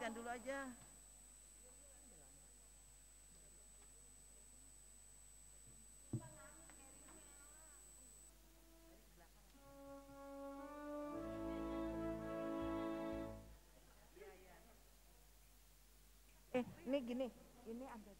Dilanjutkan dulu aja. Ini gini, ini ada.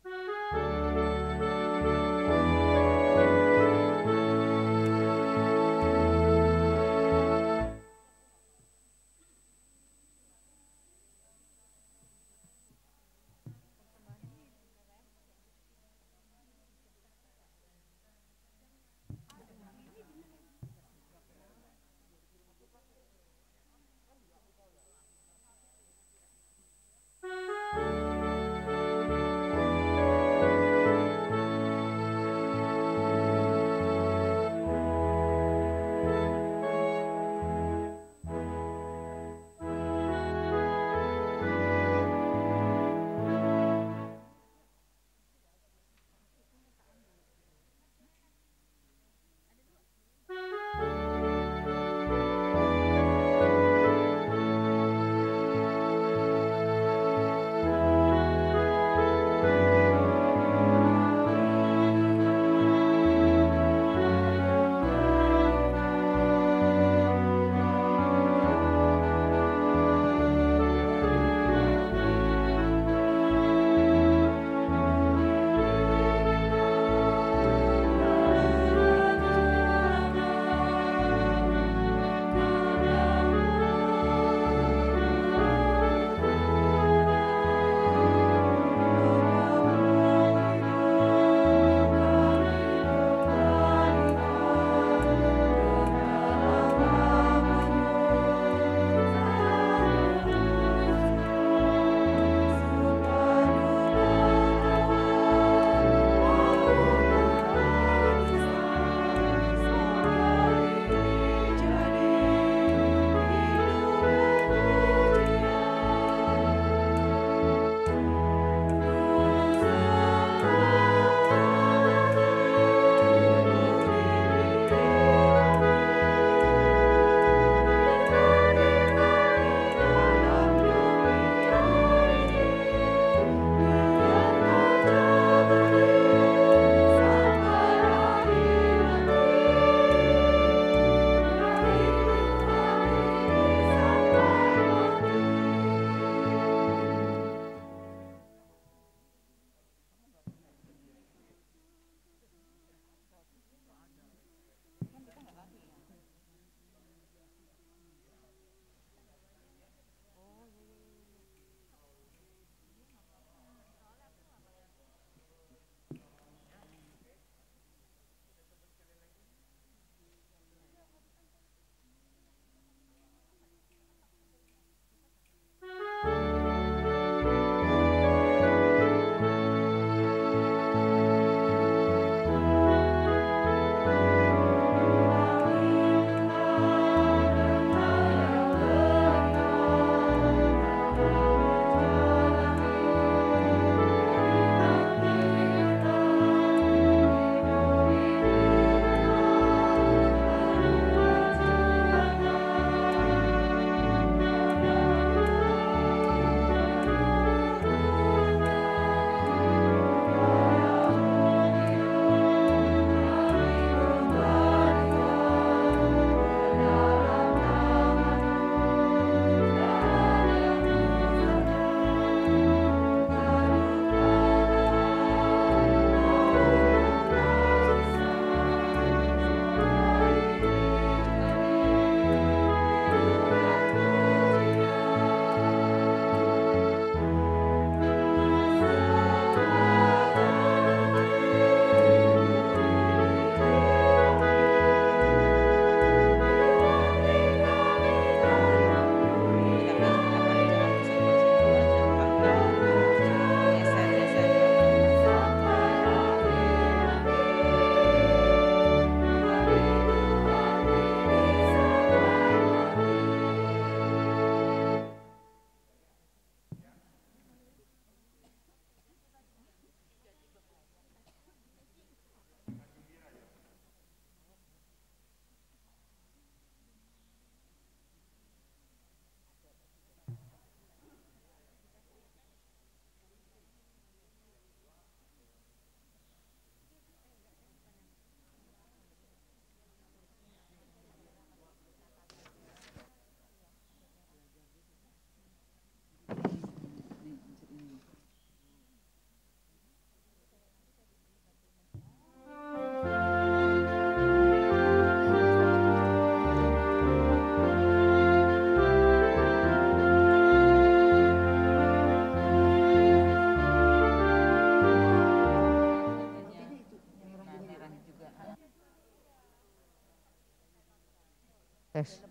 Tes.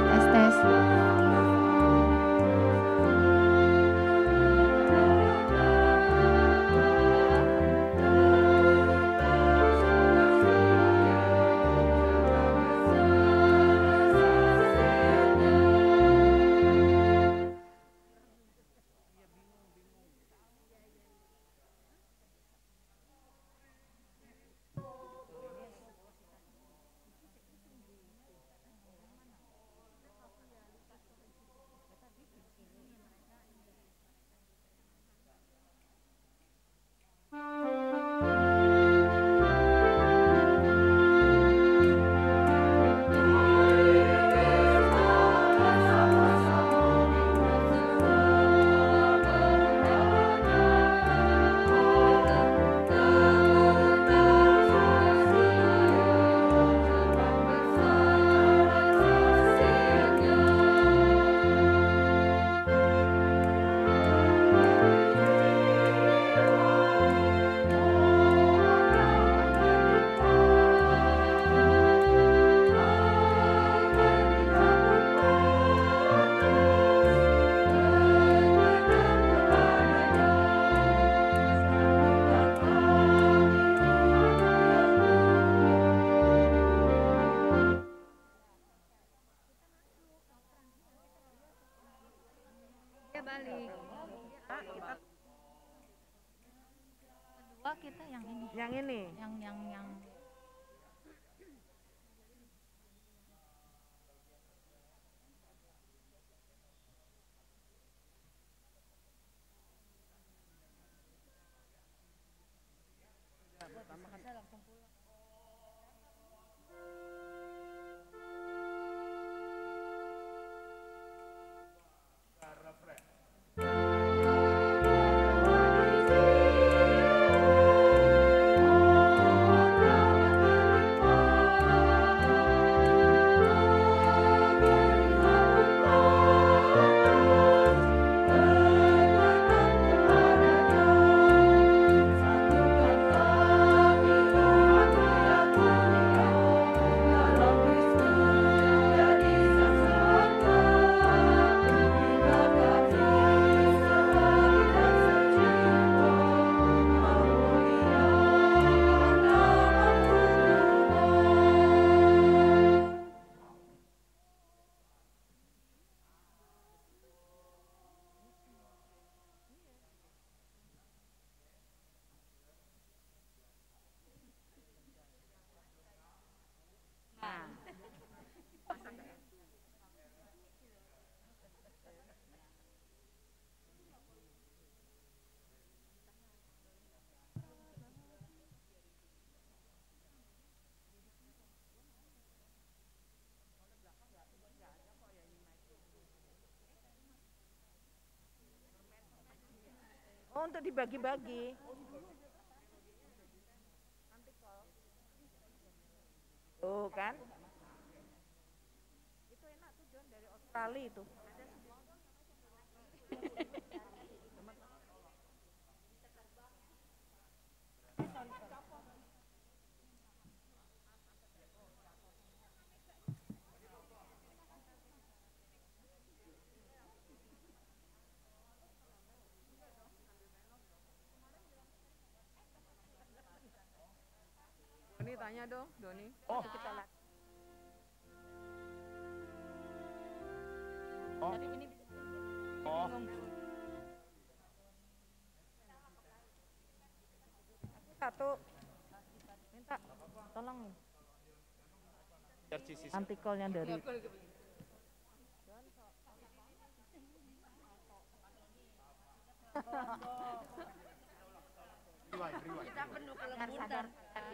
Tes tes. Dia balik. Kedua kita yang ini. Yang ini. Yang Oh, untuk dibagi-bagi. Tuh kan. Itu enak tuh John dari Australia itu. Doni tanya dong, Doni. Oh. Kita lihat. Oh. Jadi ini Oh. Satu. Minta tolong antikolnya dari kita penuh kelembutan.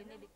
ini di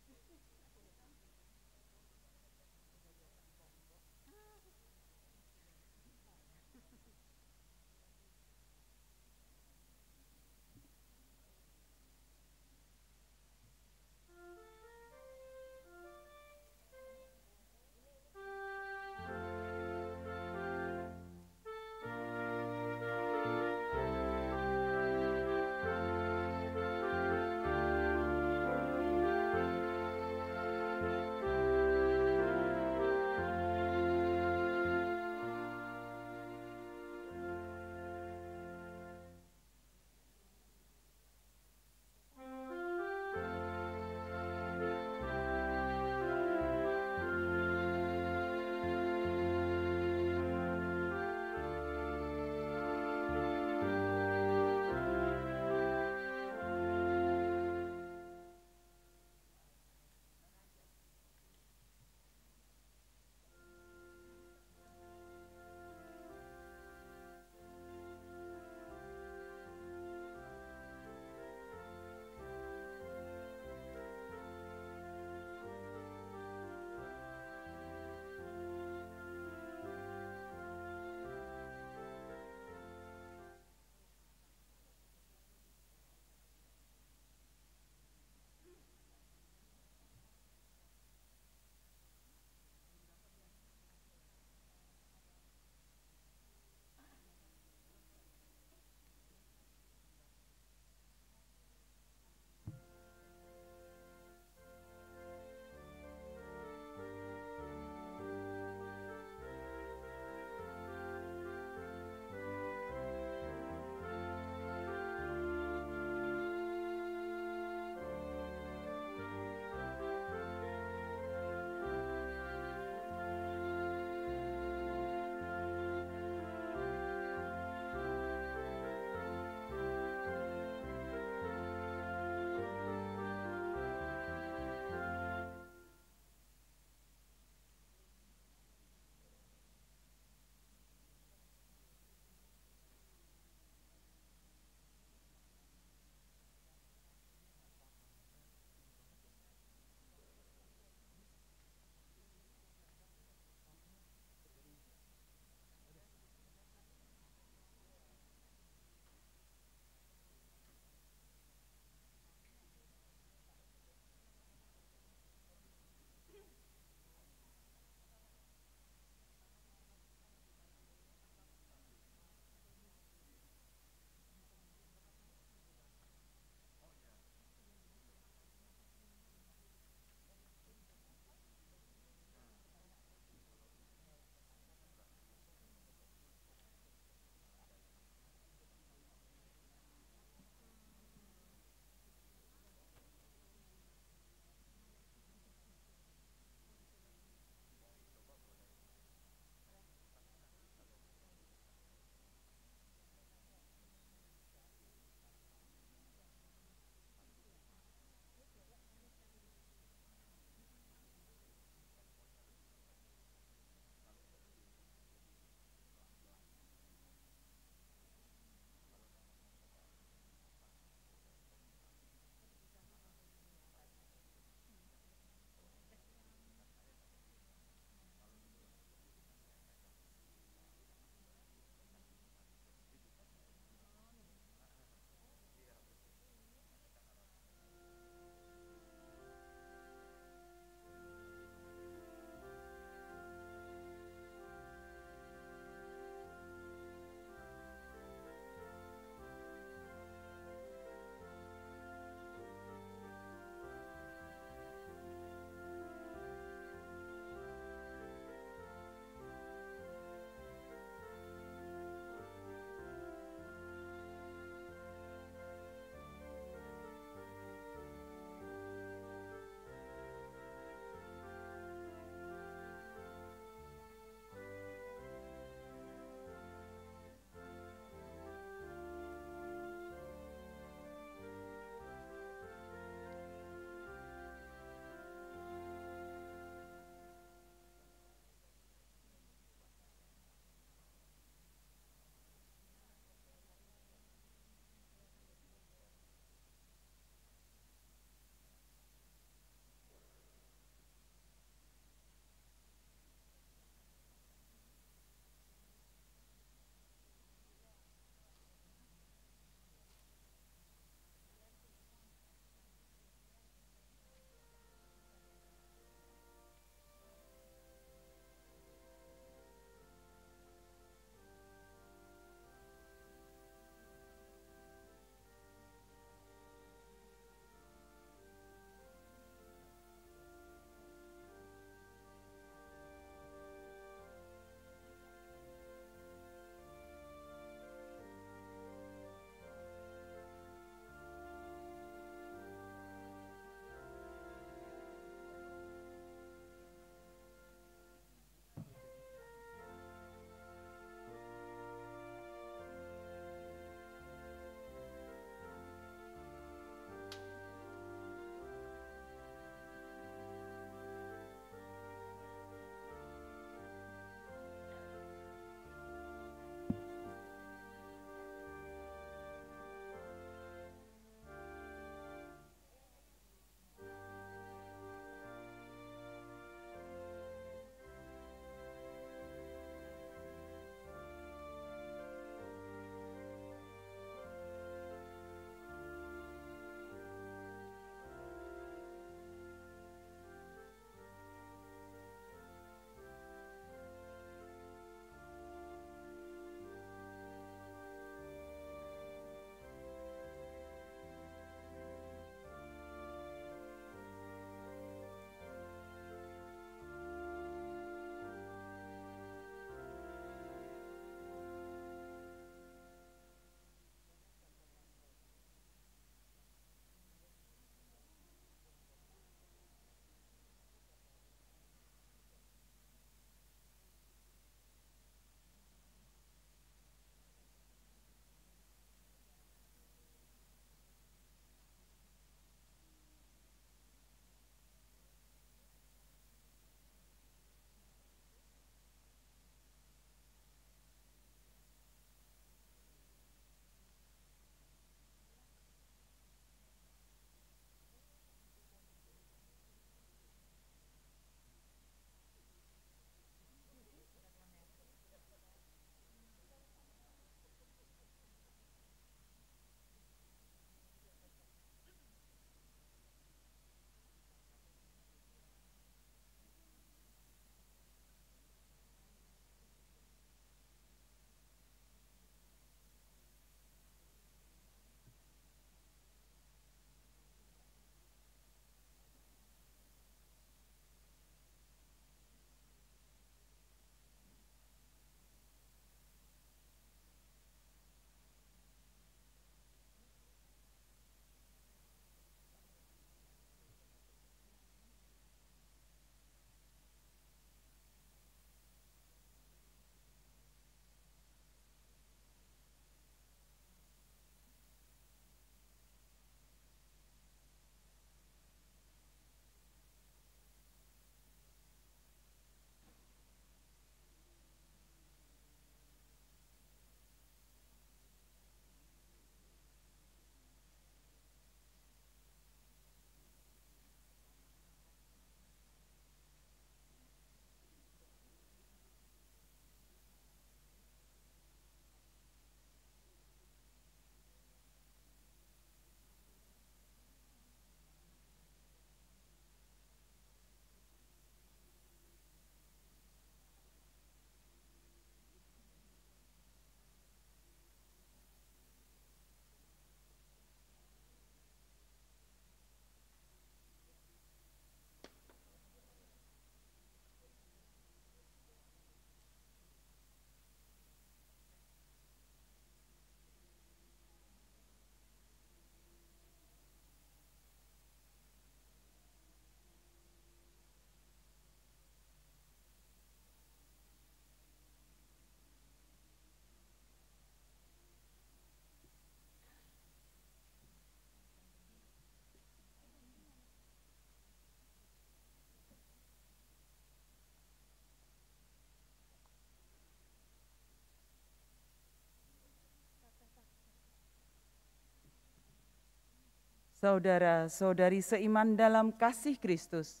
Saudara-saudari seiman dalam kasih Kristus,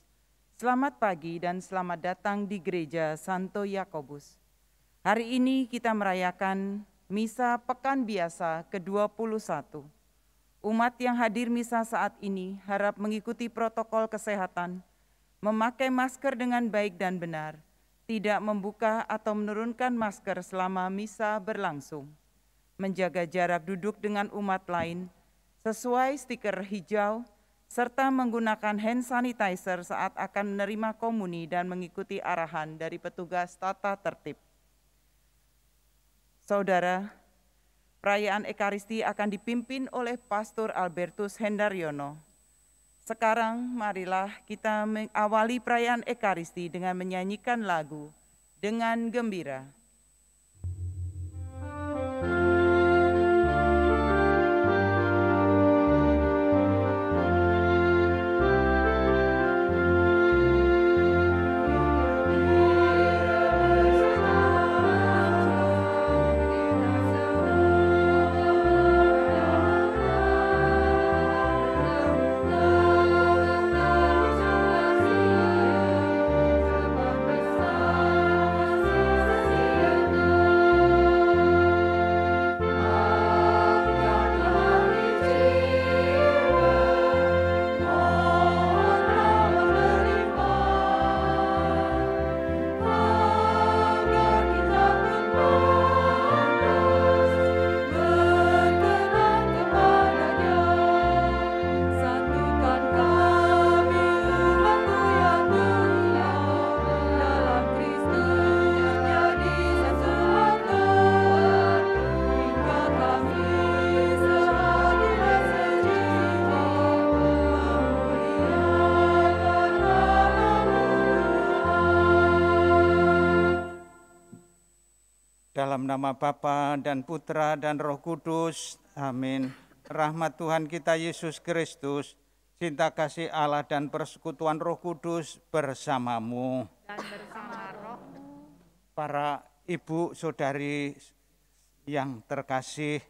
selamat pagi dan selamat datang di Gereja Santo Yakobus. Hari ini kita merayakan Misa Pekan Biasa ke-21. Umat yang hadir misa saat ini harap mengikuti protokol kesehatan, memakai masker dengan baik dan benar, tidak membuka atau menurunkan masker selama misa berlangsung, menjaga jarak duduk dengan umat lain, sesuai stiker hijau, serta menggunakan hand sanitizer saat akan menerima komuni dan mengikuti arahan dari petugas tata tertib. Saudara, perayaan Ekaristi akan dipimpin oleh Pastor Albertus Hendaryono. Sekarang marilah kita mengawali perayaan Ekaristi dengan menyanyikan lagu Dengan Gembira. Dalam nama Bapa dan Putra dan Roh Kudus, amin. Rahmat Tuhan kita Yesus Kristus, cinta kasih Allah dan persekutuan Roh Kudus bersamamu. Dan bersama rohmu. Para ibu saudari yang terkasih,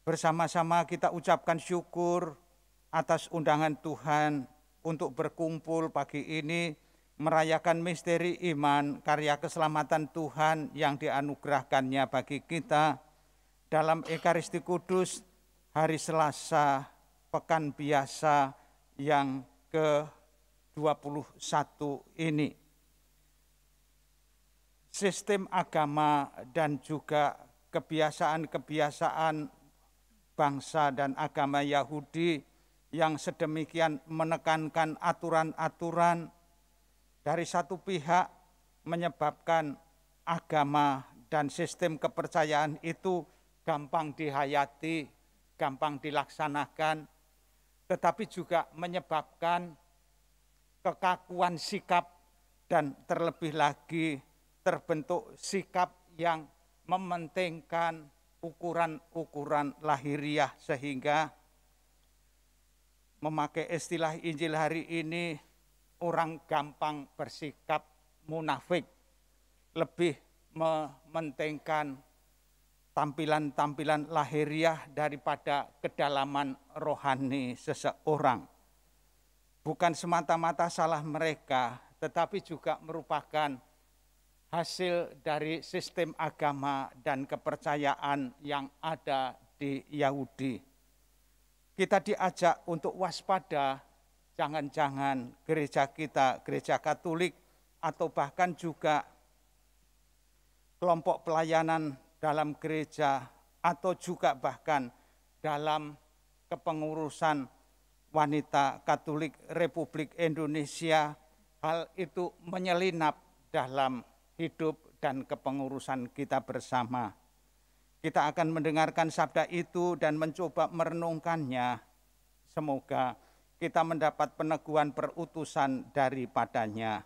bersama-sama kita ucapkan syukur atas undangan Tuhan untuk berkumpul pagi ini merayakan misteri iman, karya keselamatan Tuhan yang dianugerahkannya bagi kita dalam Ekaristi Kudus hari Selasa Pekan Biasa yang ke-21 ini. Sistem agama dan juga kebiasaan-kebiasaan bangsa dan agama Yahudi yang sedemikian menekankan aturan-aturan dari satu pihak menyebabkan agama dan sistem kepercayaan itu gampang dihayati, gampang dilaksanakan, tetapi juga menyebabkan kekakuan sikap dan terlebih lagi terbentuk sikap yang mementingkan ukuran-ukuran lahiriah sehingga memakai istilah Injil hari ini orang gampang bersikap munafik, lebih mementingkan tampilan-tampilan lahiriah daripada kedalaman rohani seseorang. Bukan semata-mata salah mereka, tetapi juga merupakan hasil dari sistem agama dan kepercayaan yang ada di Yahudi. Kita diajak untuk waspada, jangan-jangan gereja kita, gereja Katolik, atau bahkan juga kelompok pelayanan dalam gereja, atau juga bahkan dalam kepengurusan wanita Katolik Republik Indonesia, hal itu menyelinap dalam hidup dan kepengurusan kita bersama. Kita akan mendengarkan sabda itu dan mencoba merenungkannya. Semoga kita mendapat peneguhan perutusan daripadanya.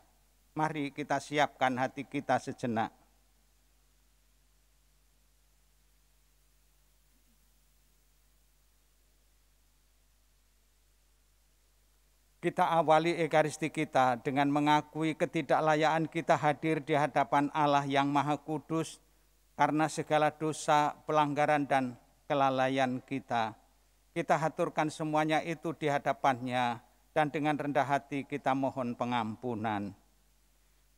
Mari kita siapkan hati kita sejenak. Kita awali Ekaristi kita dengan mengakui ketidaklayakan kita hadir di hadapan Allah yang Maha Kudus karena segala dosa, pelanggaran, dan kelalaian kita. Kita haturkan semuanya itu di hadapan-Nya, dan dengan rendah hati kita mohon pengampunan.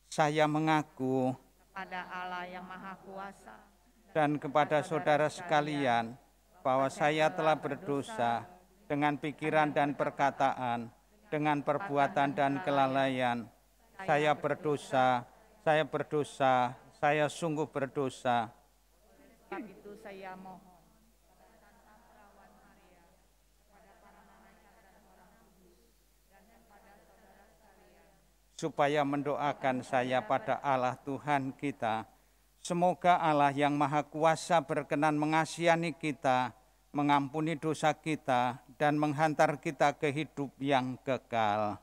Saya mengaku Kepada Allah yang Maha Kuasa dan kepada saudara sekalian bahwa saya telah berdosa dengan pikiran dan perkataan, dengan perbuatan dan kelalaian. Saya berdosa, saya sungguh berdosa. Sebab itu saya mohon supaya mendoakan saya pada Allah Tuhan kita. Semoga Allah yang Maha Kuasa berkenan mengasihani kita, mengampuni dosa kita, dan menghantar kita ke hidup yang kekal.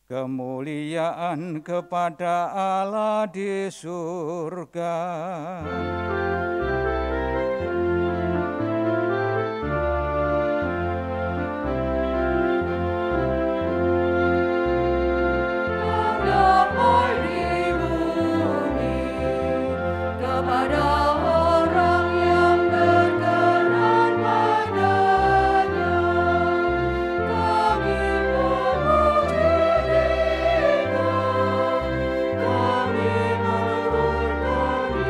Kemuliaan kepada Allah di surga. Damai di bumi kepada orang yang berkenan padanya. Kami memuji Dia, kami menurunkan Dia.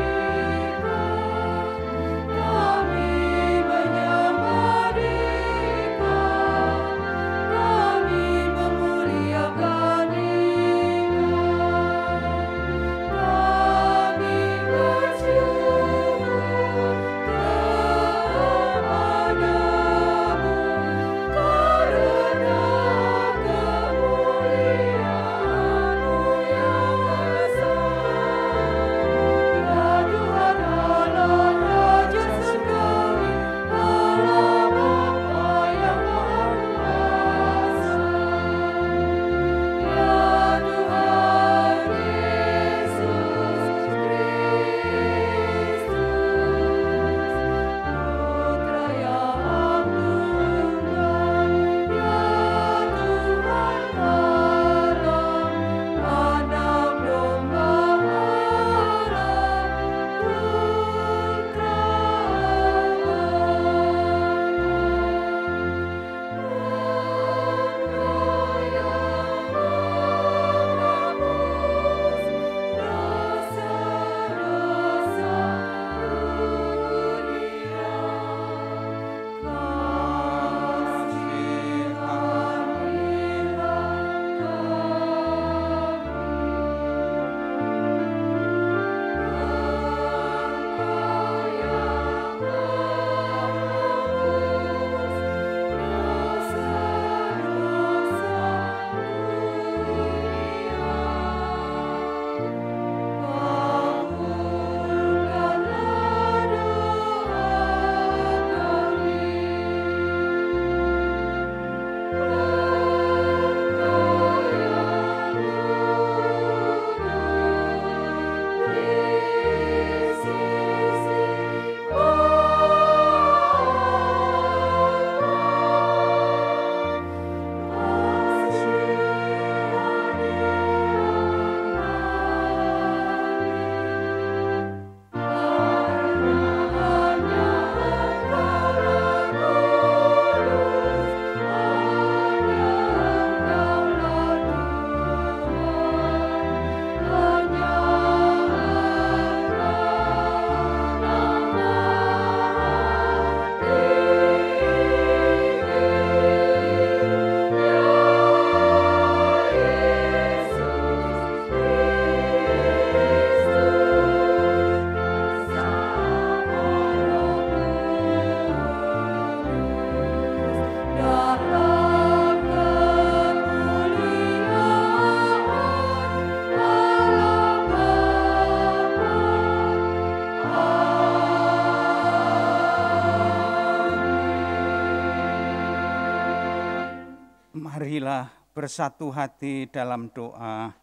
bersatu hati dalam doa.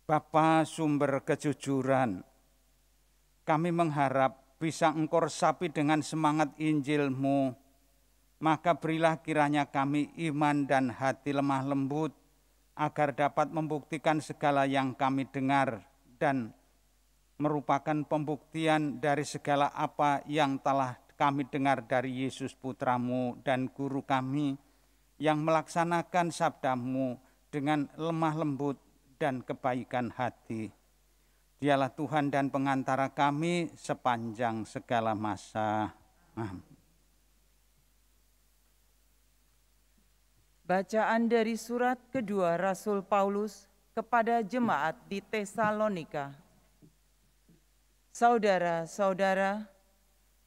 Bapa sumber kejujuran, kami mengharap bisa Engkau resapi dengan semangat Injil-Mu, maka berilah kiranya kami iman dan hati lemah lembut, agar dapat membuktikan segala yang kami dengar dan merupakan pembuktian dari segala apa yang telah kami dengar dari Yesus Putra-Mu dan Guru kami, yang melaksanakan sabda-Mu dengan lemah lembut dan kebaikan hati. Dialah Tuhan dan pengantara kami sepanjang segala masa. Amin. Bacaan dari surat kedua Rasul Paulus kepada jemaat di Tesalonika. Saudara-saudara,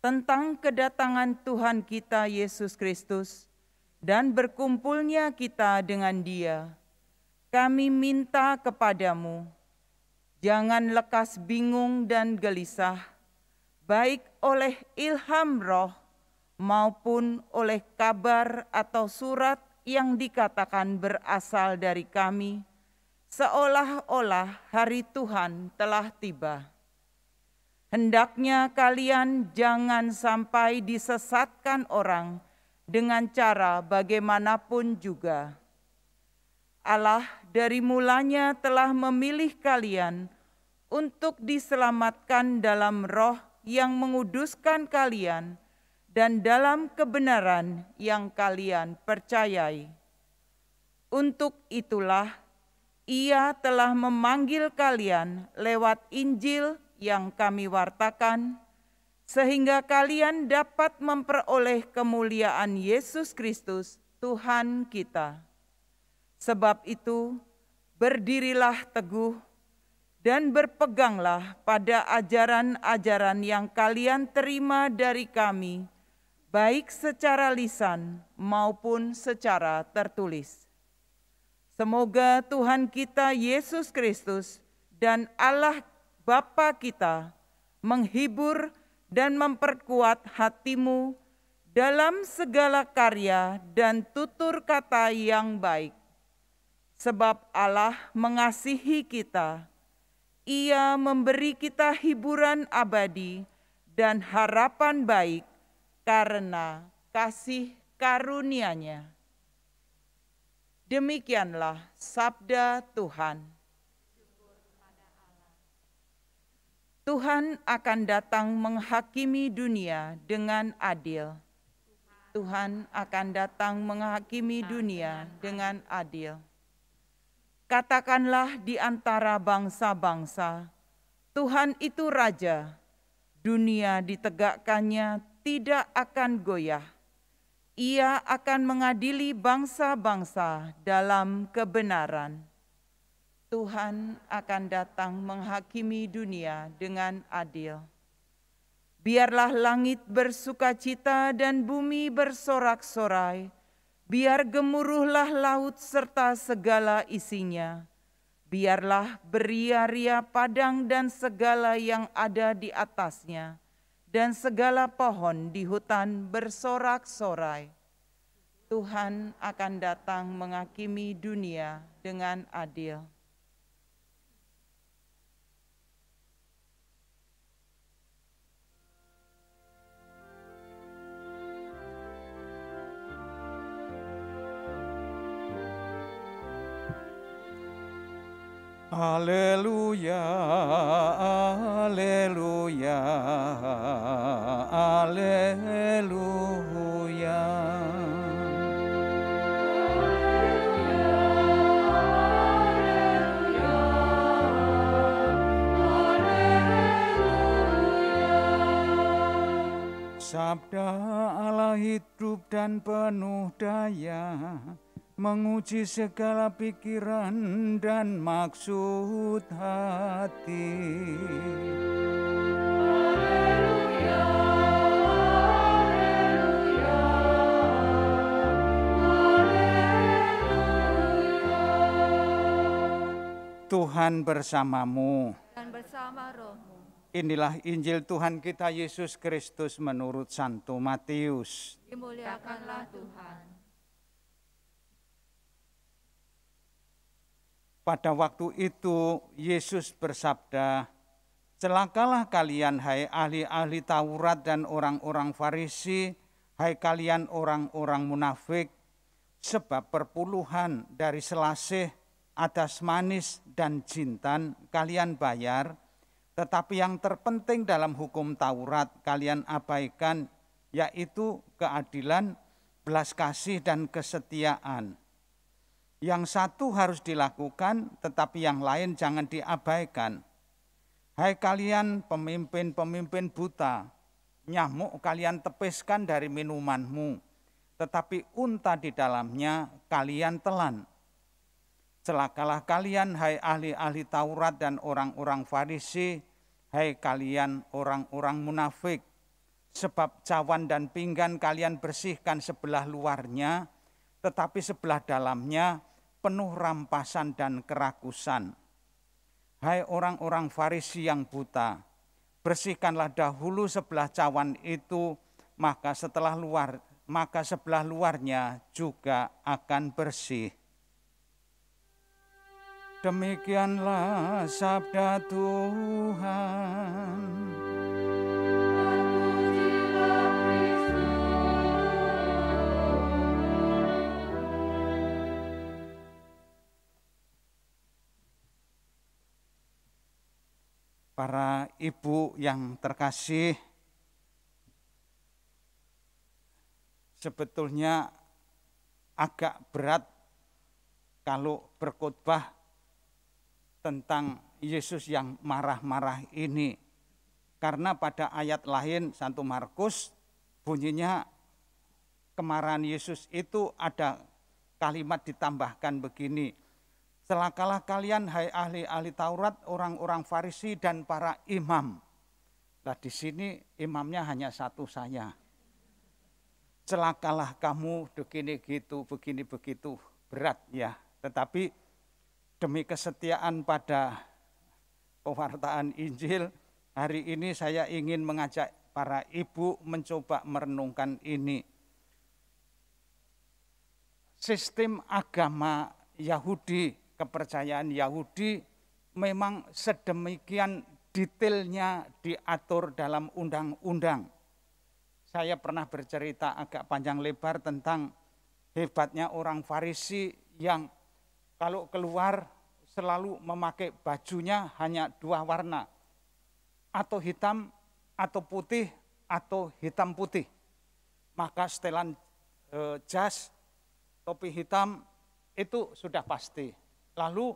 tentang kedatangan Tuhan kita Yesus Kristus dan berkumpulnya kita dengan Dia, kami minta kepadamu, jangan lekas bingung dan gelisah, baik oleh ilham roh maupun oleh kabar atau surat yang dikatakan berasal dari kami, seolah-olah hari Tuhan telah tiba. Hendaknya kalian jangan sampai disesatkan orang dengan cara bagaimanapun juga. Allah dari mulanya telah memilih kalian untuk diselamatkan dalam roh yang menguduskan kalian dan dalam kebenaran yang kalian percayai. Untuk itulah Ia telah memanggil kalian lewat Injil yang kami wartakan, sehingga kalian dapat memperoleh kemuliaan Yesus Kristus, Tuhan kita. Sebab itu, berdirilah teguh dan berpeganglah pada ajaran-ajaran yang kalian terima dari kami, baik secara lisan maupun secara tertulis. Semoga Tuhan kita Yesus Kristus dan Allah Bapa kita menghibur dan memperkuat hatimu dalam segala karya dan tutur kata yang baik. Sebab Allah mengasihi kita, Ia memberi kita hiburan abadi dan harapan baik karena kasih karunia-Nya. Demikianlah sabda Tuhan. Tuhan akan datang menghakimi dunia dengan adil. Tuhan akan datang menghakimi dunia dengan adil. Katakanlah di antara bangsa-bangsa, Tuhan itu Raja, dunia ditegakkannya tidak akan goyah. Ia akan mengadili bangsa-bangsa dalam kebenaran. Tuhan akan datang menghakimi dunia dengan adil. Biarlah langit bersukacita dan bumi bersorak-sorai, biar gemuruhlah laut serta segala isinya. Biarlah beria-ria padang dan segala yang ada di atasnya, dan segala pohon di hutan bersorak-sorai. Tuhan akan datang menghakimi dunia dengan adil. Haleluya, haleluya, haleluya. Sabda Allah hidup dan penuh daya, menguji segala pikiran dan maksud hati. Haleluya, haleluya, haleluya. Tuhan bersamamu. Dan bersama rohmu. Inilah Injil Tuhan kita Yesus Kristus menurut Santo Matius. Dimuliakanlah Tuhan. Pada waktu itu Yesus bersabda, "Celakalah kalian hai ahli-ahli Taurat dan orang-orang Farisi, hai kalian orang-orang munafik, sebab perpuluhan dari selasih, adas manis dan jintan kalian bayar, tetapi yang terpenting dalam hukum Taurat kalian abaikan, yaitu keadilan, belas kasih dan kesetiaan. Yang satu harus dilakukan, tetapi yang lain jangan diabaikan. Hai kalian pemimpin-pemimpin buta, nyamuk kalian tepiskan dari minumanmu, tetapi unta di dalamnya kalian telan. Celakalah kalian hai ahli-ahli Taurat dan orang-orang Farisi, hai kalian orang-orang munafik, sebab cawan dan pinggan kalian bersihkan sebelah luarnya, tetapi sebelah dalamnya penuh rampasan dan kerakusan. Hai orang-orang Farisi yang buta, bersihkanlah dahulu sebelah cawan itu, maka sebelah luarnya juga akan bersih." Demikianlah sabda Tuhan. Terpujilah Kristus. Para ibu yang terkasih, sebetulnya agak berat kalau berkhotbah tentang Yesus yang marah-marah ini. Karena pada ayat lain 1 Markus bunyinya kemarahan Yesus itu ada kalimat ditambahkan begini, "Celakalah kalian hai ahli-ahli Taurat, orang-orang Farisi dan para imam." Nah di sini imamnya hanya satu, saya. Celakalah kamu begini gitu, begini begitu, berat ya. Tetapi demi kesetiaan pada pewartaan Injil, hari ini saya ingin mengajak para ibu mencoba merenungkan ini. Sistem agama Yahudi, kepercayaan Yahudi memang sedemikian detailnya diatur dalam undang-undang. Saya pernah bercerita agak panjang lebar tentang hebatnya orang Farisi yang kalau keluar selalu memakai bajunya hanya 2 warna, atau hitam atau putih atau hitam putih. Maka setelan jas, topi hitam itu sudah pasti. Lalu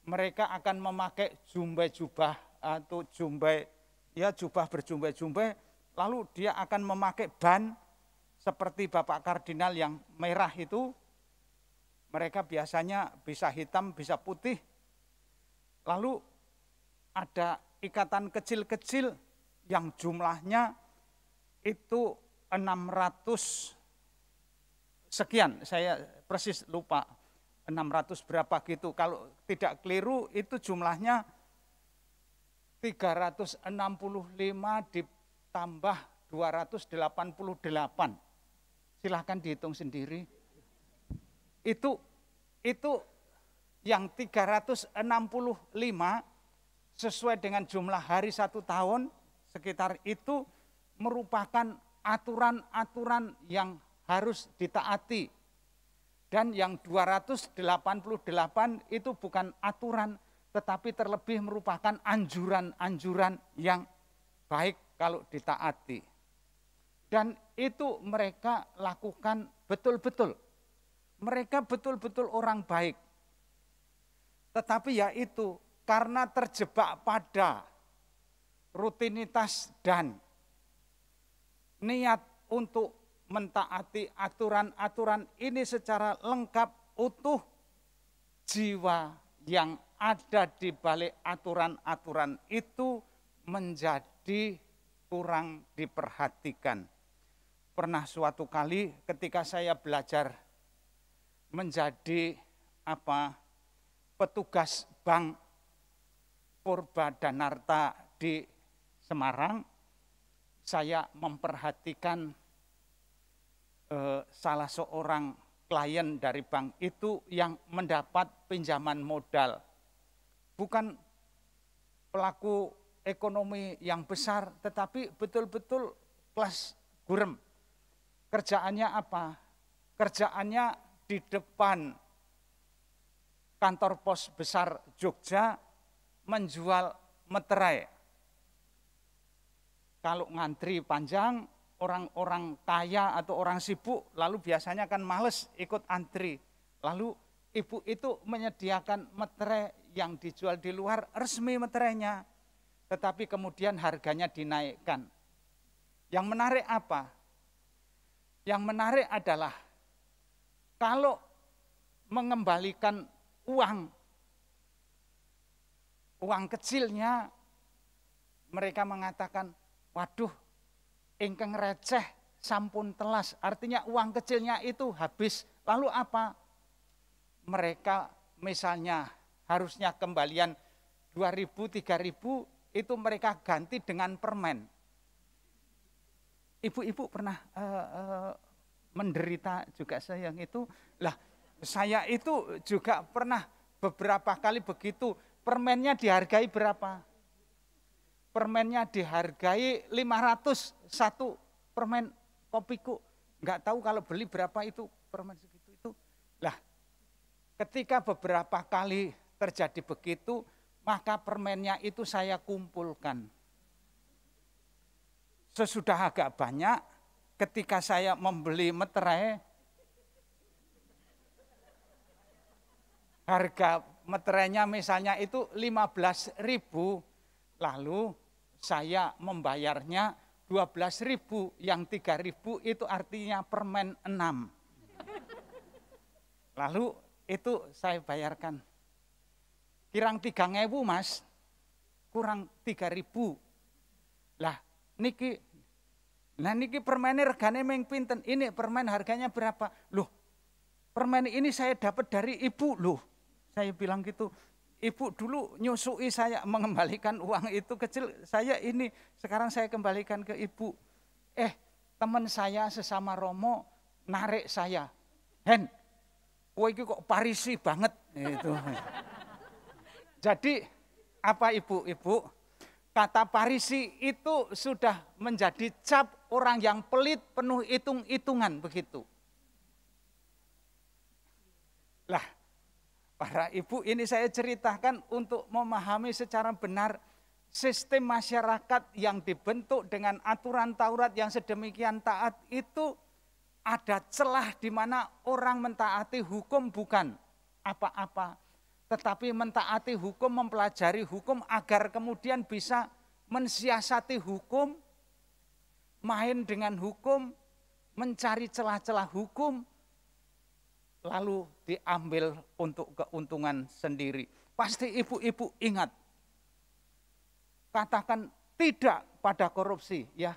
mereka akan memakai jubah atau jubah berjumbai-jumbai. Lalu dia akan memakai ban seperti Bapak Kardinal yang merah itu. Mereka biasanya bisa hitam, bisa putih. Lalu ada ikatan kecil-kecil yang jumlahnya itu 600 sekian, saya persis lupa 600 berapa gitu. Kalau tidak keliru itu jumlahnya 365 ditambah 288. Silahkan dihitung sendiri. Itu yang 365 sesuai dengan jumlah hari 1 tahun sekitar itu merupakan aturan-aturan yang harus ditaati. Dan yang 288 itu bukan aturan, tetapi terlebih merupakan anjuran-anjuran yang baik kalau ditaati. Dan itu mereka lakukan betul-betul. Mereka betul-betul orang baik. Tetapi ya itu, karena terjebak pada rutinitas dan niat untuk mentaati aturan-aturan ini secara lengkap, utuh, jiwa yang ada di balik aturan-aturan itu menjadi kurang diperhatikan. Pernah suatu kali ketika saya belajar menjadi petugas Bank Purba Danarta di Semarang, saya memperhatikan salah seorang klien dari bank itu yang mendapat pinjaman modal bukan pelaku ekonomi yang besar, tetapi betul-betul kelas gurem. Kerjaannya apa? Kerjaannya di depan kantor pos besar Jogja menjual meterai. Kalau ngantri panjang, orang-orang kaya atau orang sibuk, lalu biasanya kan males ikut antri. Lalu ibu itu menyediakan meterai yang dijual di luar, resmi meterainya. Tetapi kemudian harganya dinaikkan. Yang menarik apa? Yang menarik adalah kalau mengembalikan uang kecilnya, mereka mengatakan, waduh, ingkang receh sampun telas, artinya uang kecilnya itu habis. Lalu apa? Mereka misalnya harusnya kembalian 2.000, 3.000, itu mereka ganti dengan permen. Ibu-ibu pernah menderita juga saya yang itu. Lah, saya itu juga pernah beberapa kali begitu. Permennya dihargai berapa? Permennya dihargai 500 satu permen kopiku. Enggak tahu kalau beli berapa itu permen segitu itu. Lah, ketika beberapa kali terjadi begitu, maka permennya itu saya kumpulkan. Sesudah agak banyak, ketika saya membeli meterai, harga meterainya misalnya itu 15.000, lalu saya membayarnya 12.000, yang 3.000 itu artinya permen 6. Lalu itu saya bayarkan. Kirang 3.000 mas, kurang 3.000. Lah niki permen regane meng pinten, ini permen harganya berapa? Loh, permen ini saya dapat dari ibu loh. Saya bilang gitu, ibu dulu nyusui saya mengembalikan uang itu kecil, saya ini sekarang saya kembalikan ke ibu. Teman saya sesama Romo narik saya, Hen, kowe iki kok Parisi banget itu. Jadi apa ibu-ibu? Kata Parisi itu sudah menjadi cap orang yang pelit, penuh hitung-hitungan begitu. Lah, para ibu, ini saya ceritakan untuk memahami secara benar sistem masyarakat yang dibentuk dengan aturan Taurat yang sedemikian taat itu ada celah di mana orang mentaati hukum bukan apa-apa, tetapi mentaati hukum, mempelajari hukum agar kemudian bisa mensiasati hukum, main dengan hukum, mencari celah-celah hukum, lalu diambil untuk keuntungan sendiri. Pasti ibu-ibu ingat, katakan tidak pada korupsi, ya.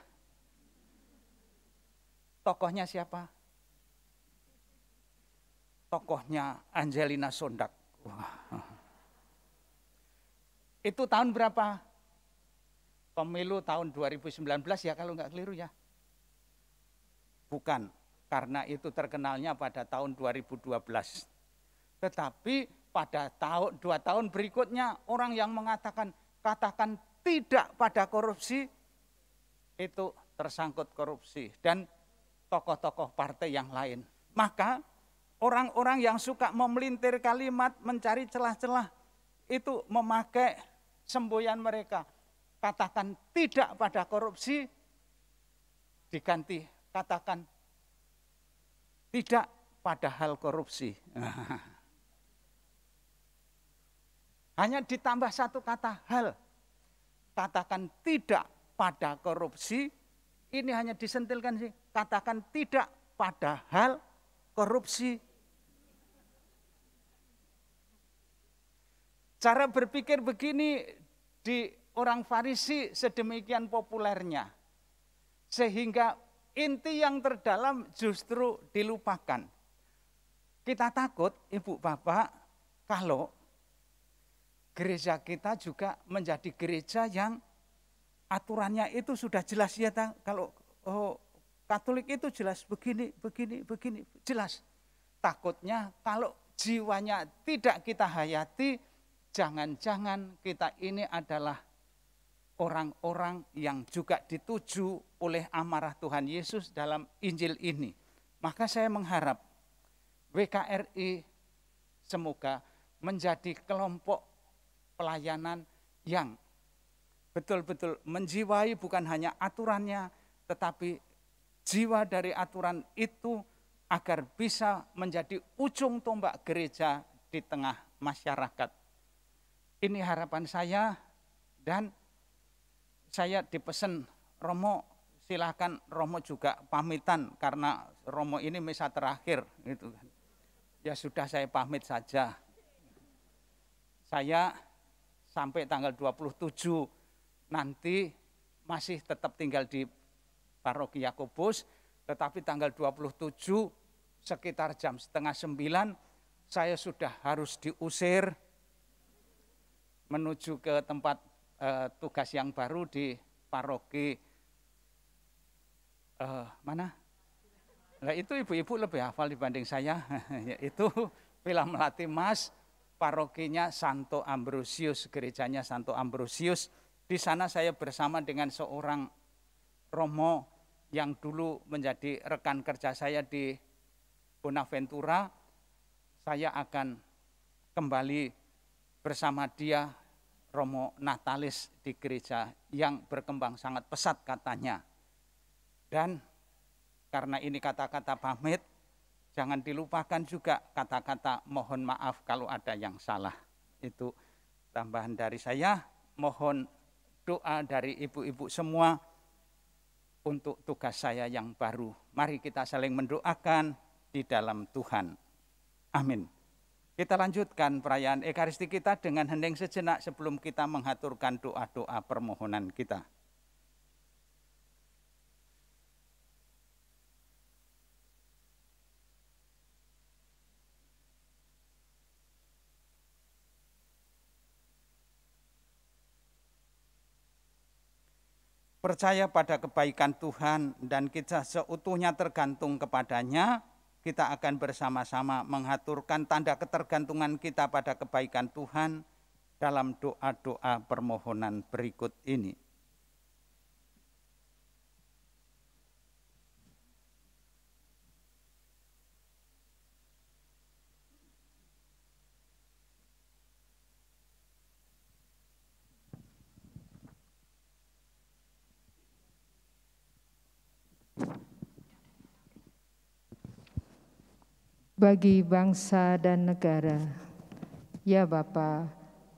Tokohnya siapa? Tokohnya Angelina Sondak. Wah. Itu tahun berapa? Pemilu tahun 2019 ya kalau nggak keliru ya. Bukan, karena itu terkenalnya pada tahun 2012. Tetapi pada 2 tahun berikutnya orang yang mengatakan katakan tidak pada korupsi itu tersangkut korupsi dan tokoh-tokoh partai yang lain. Maka orang-orang yang suka memelintir kalimat, mencari celah-celah, itu memakai semboyan mereka. Katakan tidak pada korupsi, diganti katakan tidak pada hal korupsi. Hanya ditambah satu kata hal. Katakan tidak pada korupsi, ini hanya disentilkan sih. Katakan tidak pada hal korupsi. Cara berpikir begini di orang Farisi sedemikian populernya. Sehingga inti yang terdalam justru dilupakan. Kita takut, ibu bapak, kalau gereja kita juga menjadi gereja yang aturannya itu sudah jelas ya. Kalau Katolik itu jelas begini, jelas. Takutnya kalau jiwanya tidak kita hayati, jangan-jangan kita ini adalah orang-orang yang juga dituju oleh amarah Tuhan Yesus dalam Injil ini. Maka saya mengharap WKRI semoga menjadi kelompok pelayanan yang betul-betul menjiwai bukan hanya aturannya, tetapi jiwa dari aturan itu agar bisa menjadi ujung tombak gereja di tengah masyarakat. Ini harapan saya, dan saya dipesan Romo, silakan Romo juga pamitan karena Romo ini misa terakhir gitu. Ya sudah, saya pamit saja. Saya sampai tanggal 27 nanti masih tetap tinggal di Paroki Yakobus, tetapi tanggal 27 sekitar jam 8:30 saya sudah harus diusir menuju ke tempat tugas yang baru di paroki mana? Nah, itu ibu-ibu lebih hafal dibanding saya, yaitu Villa Melati Mas, parokinya Santo Ambrosius, gerejanya Santo Ambrosius. Di sana saya bersama dengan seorang Romo yang dulu menjadi rekan kerja saya di Bonaventura. Saya akan kembali bersama dia, Romo Natalis, di gereja yang berkembang sangat pesat katanya. Dan karena ini kata-kata pamit, jangan dilupakan juga kata-kata mohon maaf kalau ada yang salah. Itu tambahan dari saya. Mohon doa dari ibu-ibu semua untuk tugas saya yang baru. Mari kita saling mendoakan di dalam Tuhan. Amin. Kita lanjutkan perayaan Ekaristi kita dengan hening sejenak sebelum kita menghaturkan doa-doa permohonan kita. Percaya pada kebaikan Tuhan dan kita seutuhnya tergantung kepadanya, kita akan bersama-sama menghaturkan tanda ketergantungan kita pada kebaikan Tuhan dalam doa-doa permohonan berikut ini. Bagi bangsa dan negara. Ya Bapa,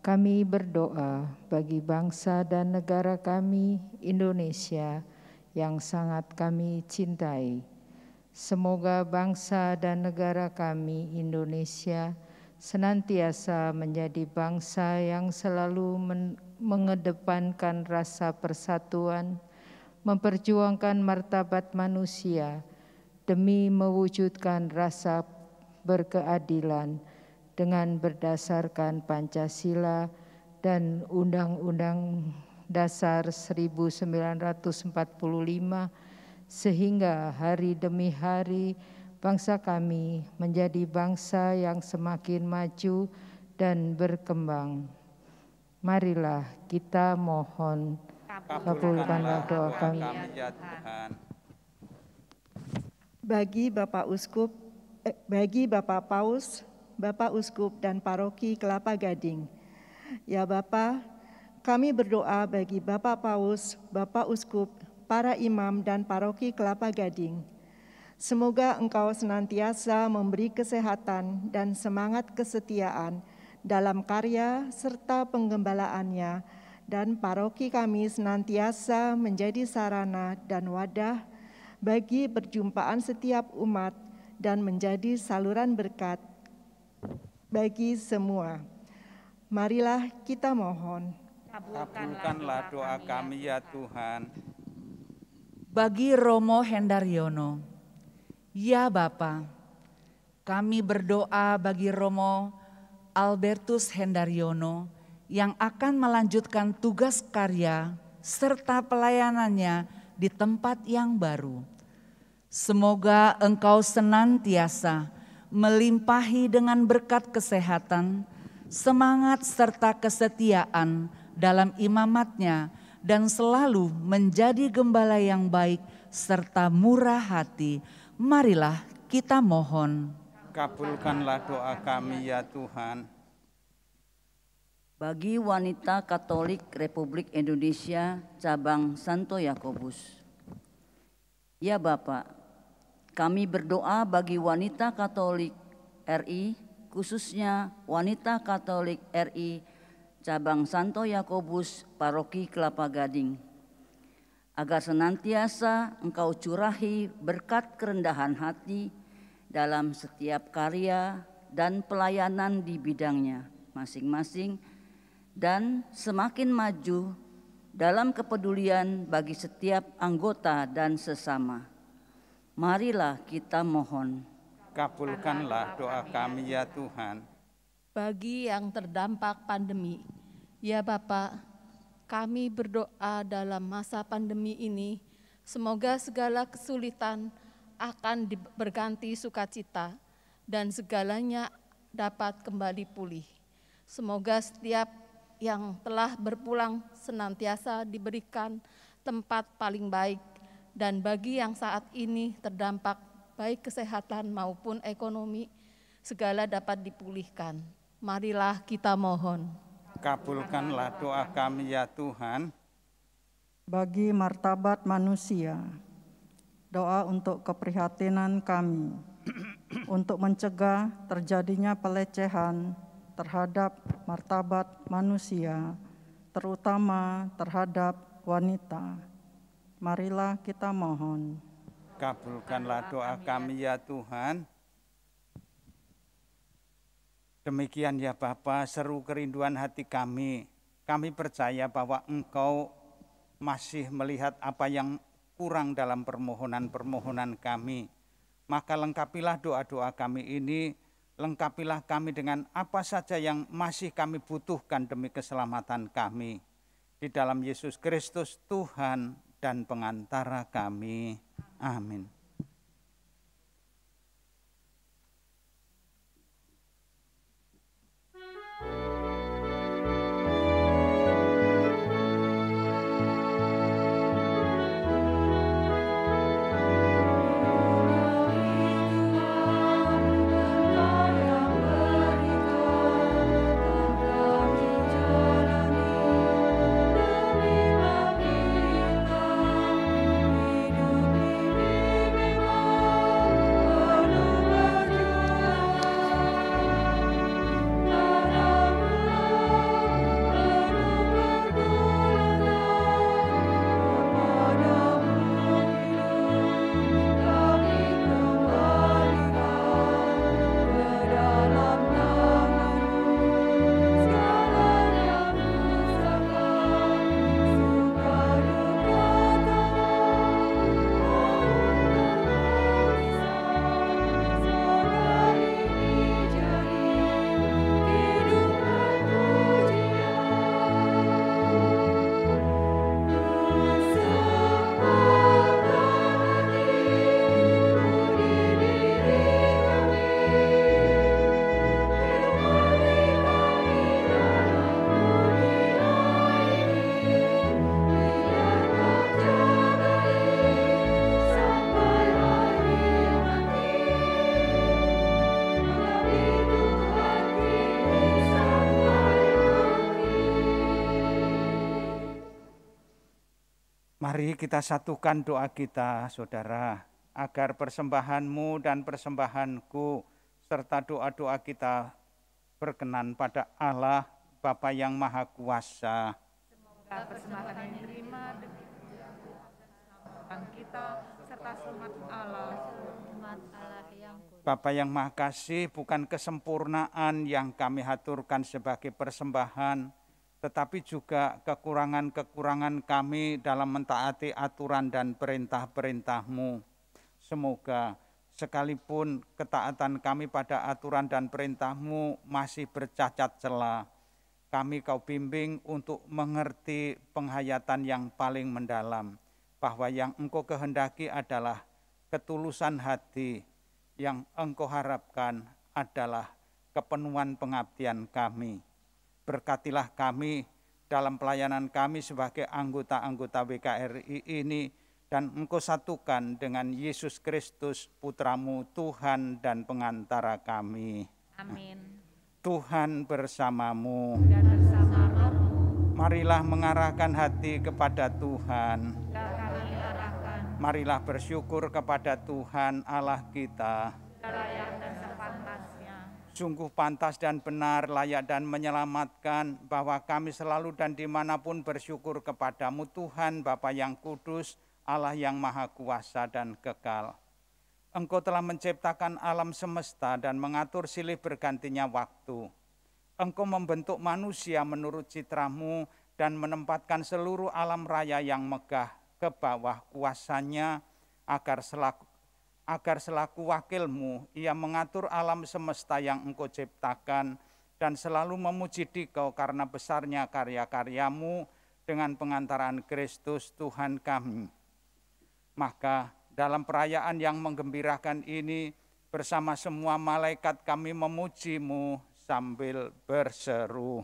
kami berdoa bagi bangsa dan negara kami, Indonesia, yang sangat kami cintai. Semoga bangsa dan negara kami, Indonesia, senantiasa menjadi bangsa yang selalu mengedepankan rasa persatuan, memperjuangkan martabat manusia, demi mewujudkan rasa berkeadilan dengan berdasarkan Pancasila dan Undang-Undang Dasar 1945, sehingga hari demi hari bangsa kami menjadi bangsa yang semakin maju dan berkembang. Marilah kita mohon, kabulkanlah doa kami. Ya Tuhan. Bagi Bapak Paus, Bapak Uskup dan Paroki Kelapa Gading. Ya Bapa, kami berdoa bagi Bapak Paus, Bapak Uskup, para imam dan Paroki Kelapa Gading. Semoga Engkau senantiasa memberi kesehatan dan semangat kesetiaan dalam karya serta penggembalaannya, dan paroki kami senantiasa menjadi sarana dan wadah bagi perjumpaan setiap umat dan menjadi saluran berkat bagi semua. Marilah kita mohon. Kabulkanlah doa kami ya Tuhan. Bagi Romo Hendaryono, ya Bapa, kami berdoa bagi Romo Albertus Hendaryono yang akan melanjutkan tugas karya serta pelayanannya di tempat yang baru. Semoga Engkau senantiasa melimpahi dengan berkat kesehatan, semangat serta kesetiaan dalam imamatnya, dan selalu menjadi gembala yang baik serta murah hati. Marilah kita mohon. Kabulkanlah doa kami ya Tuhan. Bagi wanita Katolik Republik Indonesia cabang Santo Yakobus. Ya Bapak, kami berdoa bagi wanita Katolik RI, khususnya wanita Katolik RI cabang Santo Yakobus Paroki Kelapa Gading, agar senantiasa Engkau curahi berkat kerendahan hati dalam setiap karya dan pelayanan di bidangnya masing-masing, dan semakin maju dalam kepedulian bagi setiap anggota dan sesama. Marilah kita mohon. Kabulkanlah doa kami ya Tuhan. Bagi yang terdampak pandemi, ya Bapak, kami berdoa dalam masa pandemi ini, semoga segala kesulitan akan berganti sukacita dan segalanya dapat kembali pulih. Semoga setiap yang telah berpulang senantiasa diberikan tempat paling baik, dan bagi yang saat ini terdampak baik kesehatan maupun ekonomi, segala dapat dipulihkan. Marilah kita mohon. Kabulkanlah doa kami ya Tuhan. Bagi martabat manusia, doa untuk keprihatinan kami, untuk mencegah terjadinya pelecehan terhadap martabat manusia, terutama terhadap wanita. Marilah kita mohon. Kabulkanlah doa kami ya Tuhan. Demikian ya Bapa, seru kerinduan hati kami. Kami percaya bahwa Engkau masih melihat apa yang kurang dalam permohonan-permohonan kami. Maka lengkapilah doa-doa kami ini, lengkapilah kami dengan apa saja yang masih kami butuhkan demi keselamatan kami. Di dalam Yesus Kristus Tuhan dan pengantara kami. Amin. Mari kita satukan doa kita, saudara, agar persembahan-Mu dan persembahanku serta doa-doa kita berkenan pada Allah Bapa yang Maha Kuasa. Semoga persembahan yang diterima demi keselamatan kita serta selamat Allah. Bapa yang Maha Kasih, bukan kesempurnaan yang kami haturkan sebagai persembahan, tetapi juga kekurangan-kekurangan kami dalam mentaati aturan dan perintah-perintah-Mu. Semoga sekalipun ketaatan kami pada aturan dan perintah-Mu masih bercacat celah, kami Kau bimbing untuk mengerti penghayatan yang paling mendalam, bahwa yang Engkau kehendaki adalah ketulusan hati, yang Engkau harapkan adalah kepenuhan pengabdian kami. Berkatilah kami dalam pelayanan kami sebagai anggota-anggota WKRI ini, dan Engkau satukan dengan Yesus Kristus, Putra-Mu, Tuhan dan pengantara kami. Amin. Tuhan bersamamu. Dan bersama rohmu. Marilah mengarahkan hati kepada Tuhan. Dan kami arahkan. Marilah bersyukur kepada Tuhan Allah kita. Layak dan sepantasnya. Sungguh pantas dan benar, layak dan menyelamatkan, bahwa kami selalu dan dimanapun bersyukur kepadamu Tuhan, Bapa yang kudus, Allah yang maha kuasa dan kekal. Engkau telah menciptakan alam semesta dan mengatur silih bergantinya waktu. Engkau membentuk manusia menurut citramu dan menempatkan seluruh alam raya yang megah ke bawah kuasanya, agar selaku wakilmu ia mengatur alam semesta yang engkau ciptakan dan selalu memuji Dikau karena besarnya karya-karyamu dengan pengantaran Kristus Tuhan kami. Maka dalam perayaan yang menggembirakan ini, bersama semua malaikat kami memuji-Mu sambil berseru.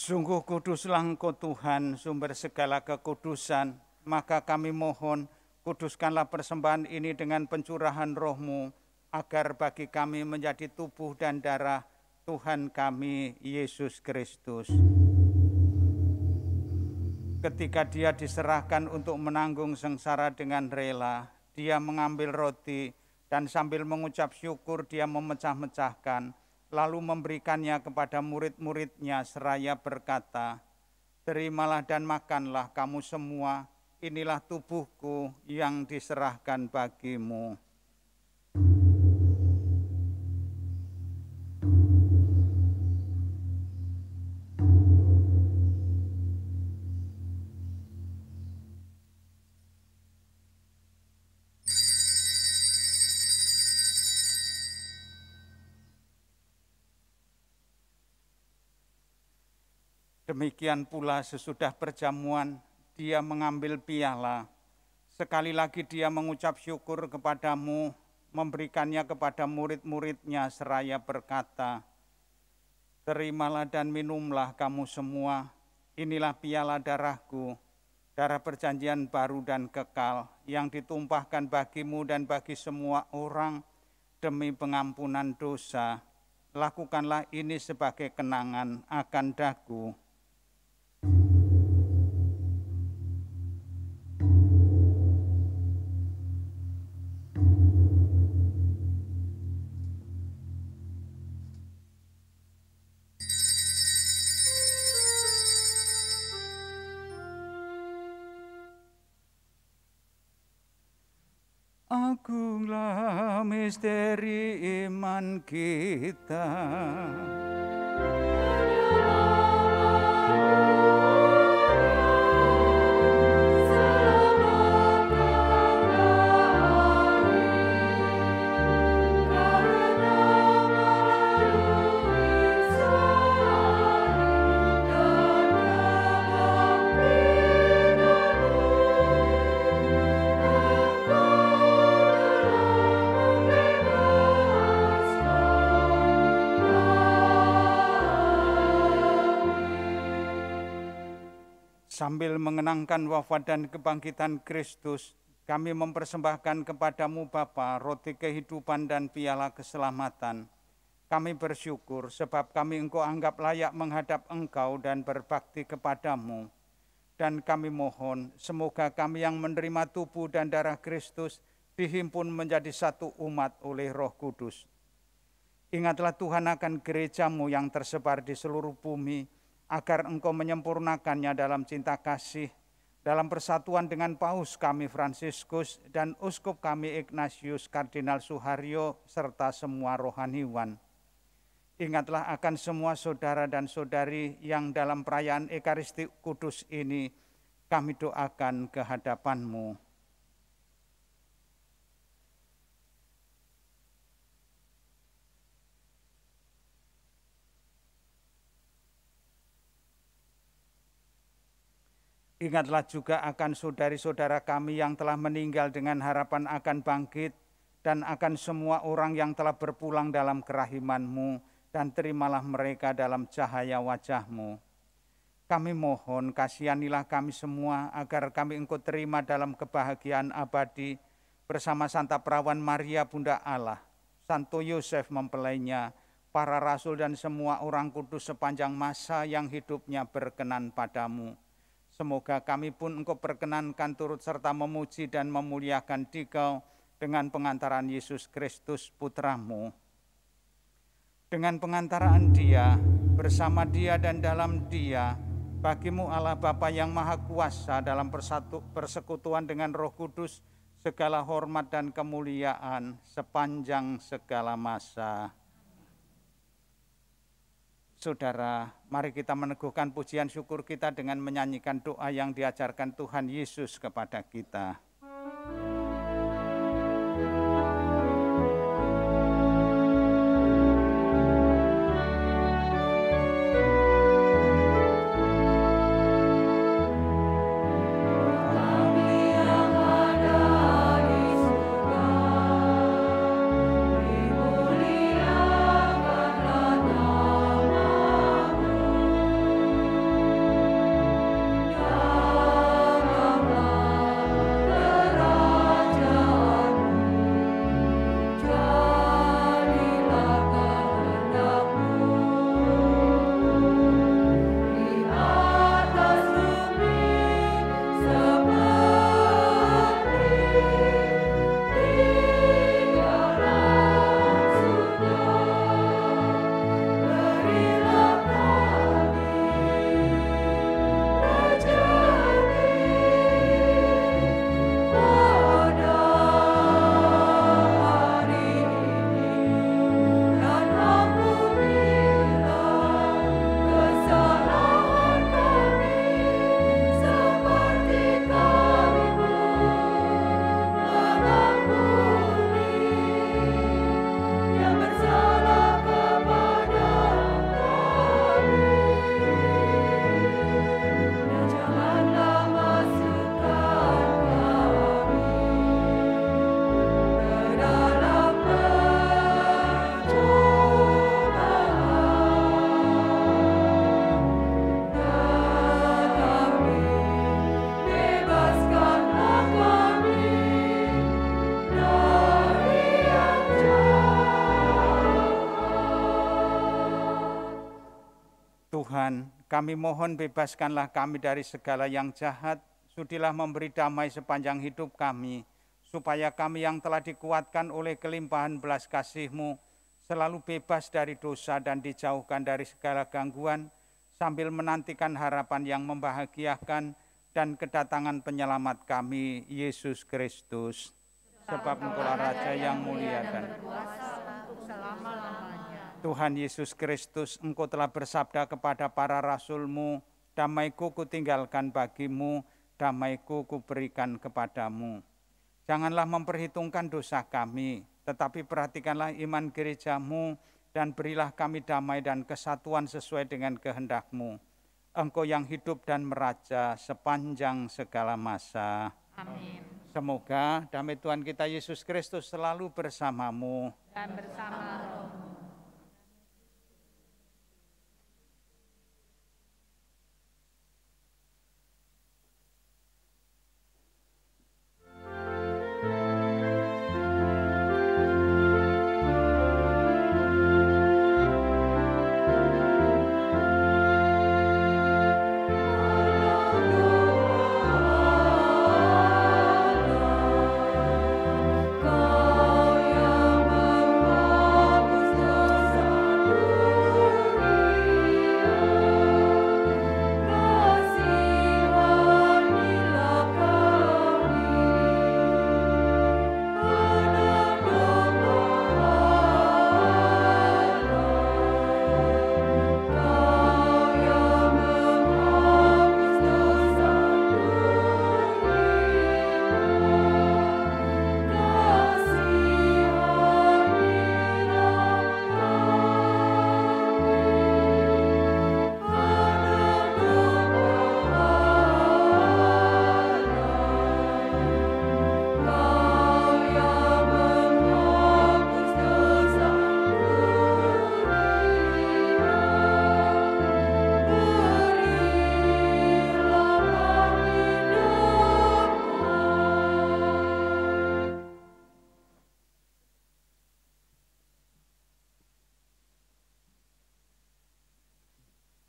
Sungguh kuduslah Engkau Tuhan, sumber segala kekudusan, maka kami mohon, kuduskanlah persembahan ini dengan pencurahan roh-Mu, agar bagi kami menjadi tubuh dan darah Tuhan kami, Yesus Kristus. Ketika Dia diserahkan untuk menanggung sengsara dengan rela, Dia mengambil roti dan sambil mengucap syukur Dia memecah-mecahkan, lalu memberikannya kepada murid-muridnya seraya berkata, "Terimalah dan makanlah kamu semua, inilah tubuhku yang diserahkan bagimu." Demikian pula sesudah perjamuan, Dia mengambil piala. Sekali lagi Dia mengucap syukur kepadamu, memberikannya kepada murid-muridnya seraya berkata, "Terimalah dan minumlah kamu semua, inilah piala darahku, darah perjanjian baru dan kekal, yang ditumpahkan bagimu dan bagi semua orang demi pengampunan dosa. Lakukanlah ini sebagai kenangan akan daku." Agunglah misteri iman kita. Sambil mengenangkan wafat dan kebangkitan Kristus, kami mempersembahkan kepadamu Bapa roti kehidupan dan piala keselamatan. Kami bersyukur sebab kami Engkau anggap layak menghadap Engkau dan berbakti kepadamu. Dan kami mohon semoga kami yang menerima tubuh dan darah Kristus dihimpun menjadi satu umat oleh Roh Kudus. Ingatlah Tuhan akan gerejamu yang tersebar di seluruh bumi, agar Engkau menyempurnakannya dalam cinta kasih, dalam persatuan dengan Paus kami Fransiskus dan Uskup kami Ignatius Kardinal Suharyo serta semua rohaniwan. Ingatlah akan semua saudara dan saudari yang dalam perayaan Ekaristi Kudus ini kami doakan ke hadapan-Mu. Ingatlah juga akan saudari-saudara kami yang telah meninggal dengan harapan akan bangkit, dan akan semua orang yang telah berpulang dalam kerahiman-Mu, dan terimalah mereka dalam cahaya wajah-Mu. Kami mohon kasihanilah kami semua agar kami Engkau terima dalam kebahagiaan abadi bersama Santa Perawan Maria Bunda Allah, Santo Yosef mempelainya, para rasul dan semua orang kudus sepanjang masa yang hidupnya berkenan padamu. Semoga kami pun Engkau perkenankan turut serta memuji dan memuliakan Dikau dengan pengantaran Yesus Kristus Putra-Mu. Dengan pengantaraan Dia, bersama Dia dan dalam Dia, bagi-Mu Allah Bapa yang Maha Kuasa dalam persekutuan dengan Roh Kudus, segala hormat dan kemuliaan sepanjang segala masa. Saudara, mari kita meneguhkan pujian syukur kita dengan menyanyikan doa yang diajarkan Tuhan Yesus kepada kita. Tuhan, kami mohon bebaskanlah kami dari segala yang jahat, sudilah memberi damai sepanjang hidup kami, supaya kami yang telah dikuatkan oleh kelimpahan belas kasih-Mu, selalu bebas dari dosa dan dijauhkan dari segala gangguan, sambil menantikan harapan yang membahagiakan dan kedatangan penyelamat kami, Yesus Kristus. Sebab Engkaulah Raja yang mulia dan berkuasa untuk selama-lamanya. Tuhan Yesus Kristus, Engkau telah bersabda kepada para rasul-Mu, damai-Ku kutinggalkan bagi-Mu, damai-Ku kuberikan kepadamu. Janganlah memperhitungkan dosa kami, tetapi perhatikanlah iman gereja-Mu, dan berilah kami damai dan kesatuan sesuai dengan kehendak-Mu. Engkau yang hidup dan meraja sepanjang segala masa. Amin. Semoga damai Tuhan kita Yesus Kristus selalu bersamamu. Dan bersama rohmu.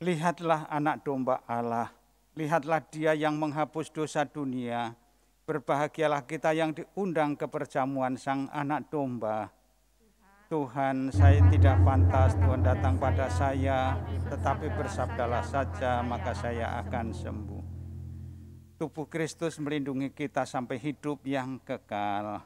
Lihatlah anak domba Allah, lihatlah Dia yang menghapus dosa dunia. Berbahagialah kita yang diundang ke perjamuan Sang Anak Domba. Tuhan, saya tidak pantas Tuhan datang pada saya, tetapi bersabdalah saja, maka saya akan sembuh. Tubuh Kristus melindungi kita sampai hidup yang kekal.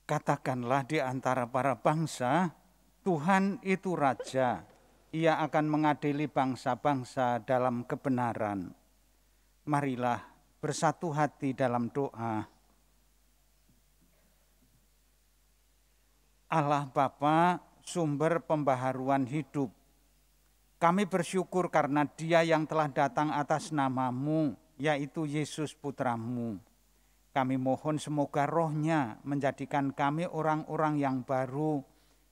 Katakanlah di antara para bangsa, Tuhan itu Raja, Ia akan mengadili bangsa-bangsa dalam kebenaran. Marilah bersatu hati dalam doa. Allah Bapa, sumber pembaharuan hidup, kami bersyukur karena Dia yang telah datang atas nama-Mu, yaitu Yesus Putra-Mu. Kami mohon semoga Roh-Nya menjadikan kami orang-orang yang baru,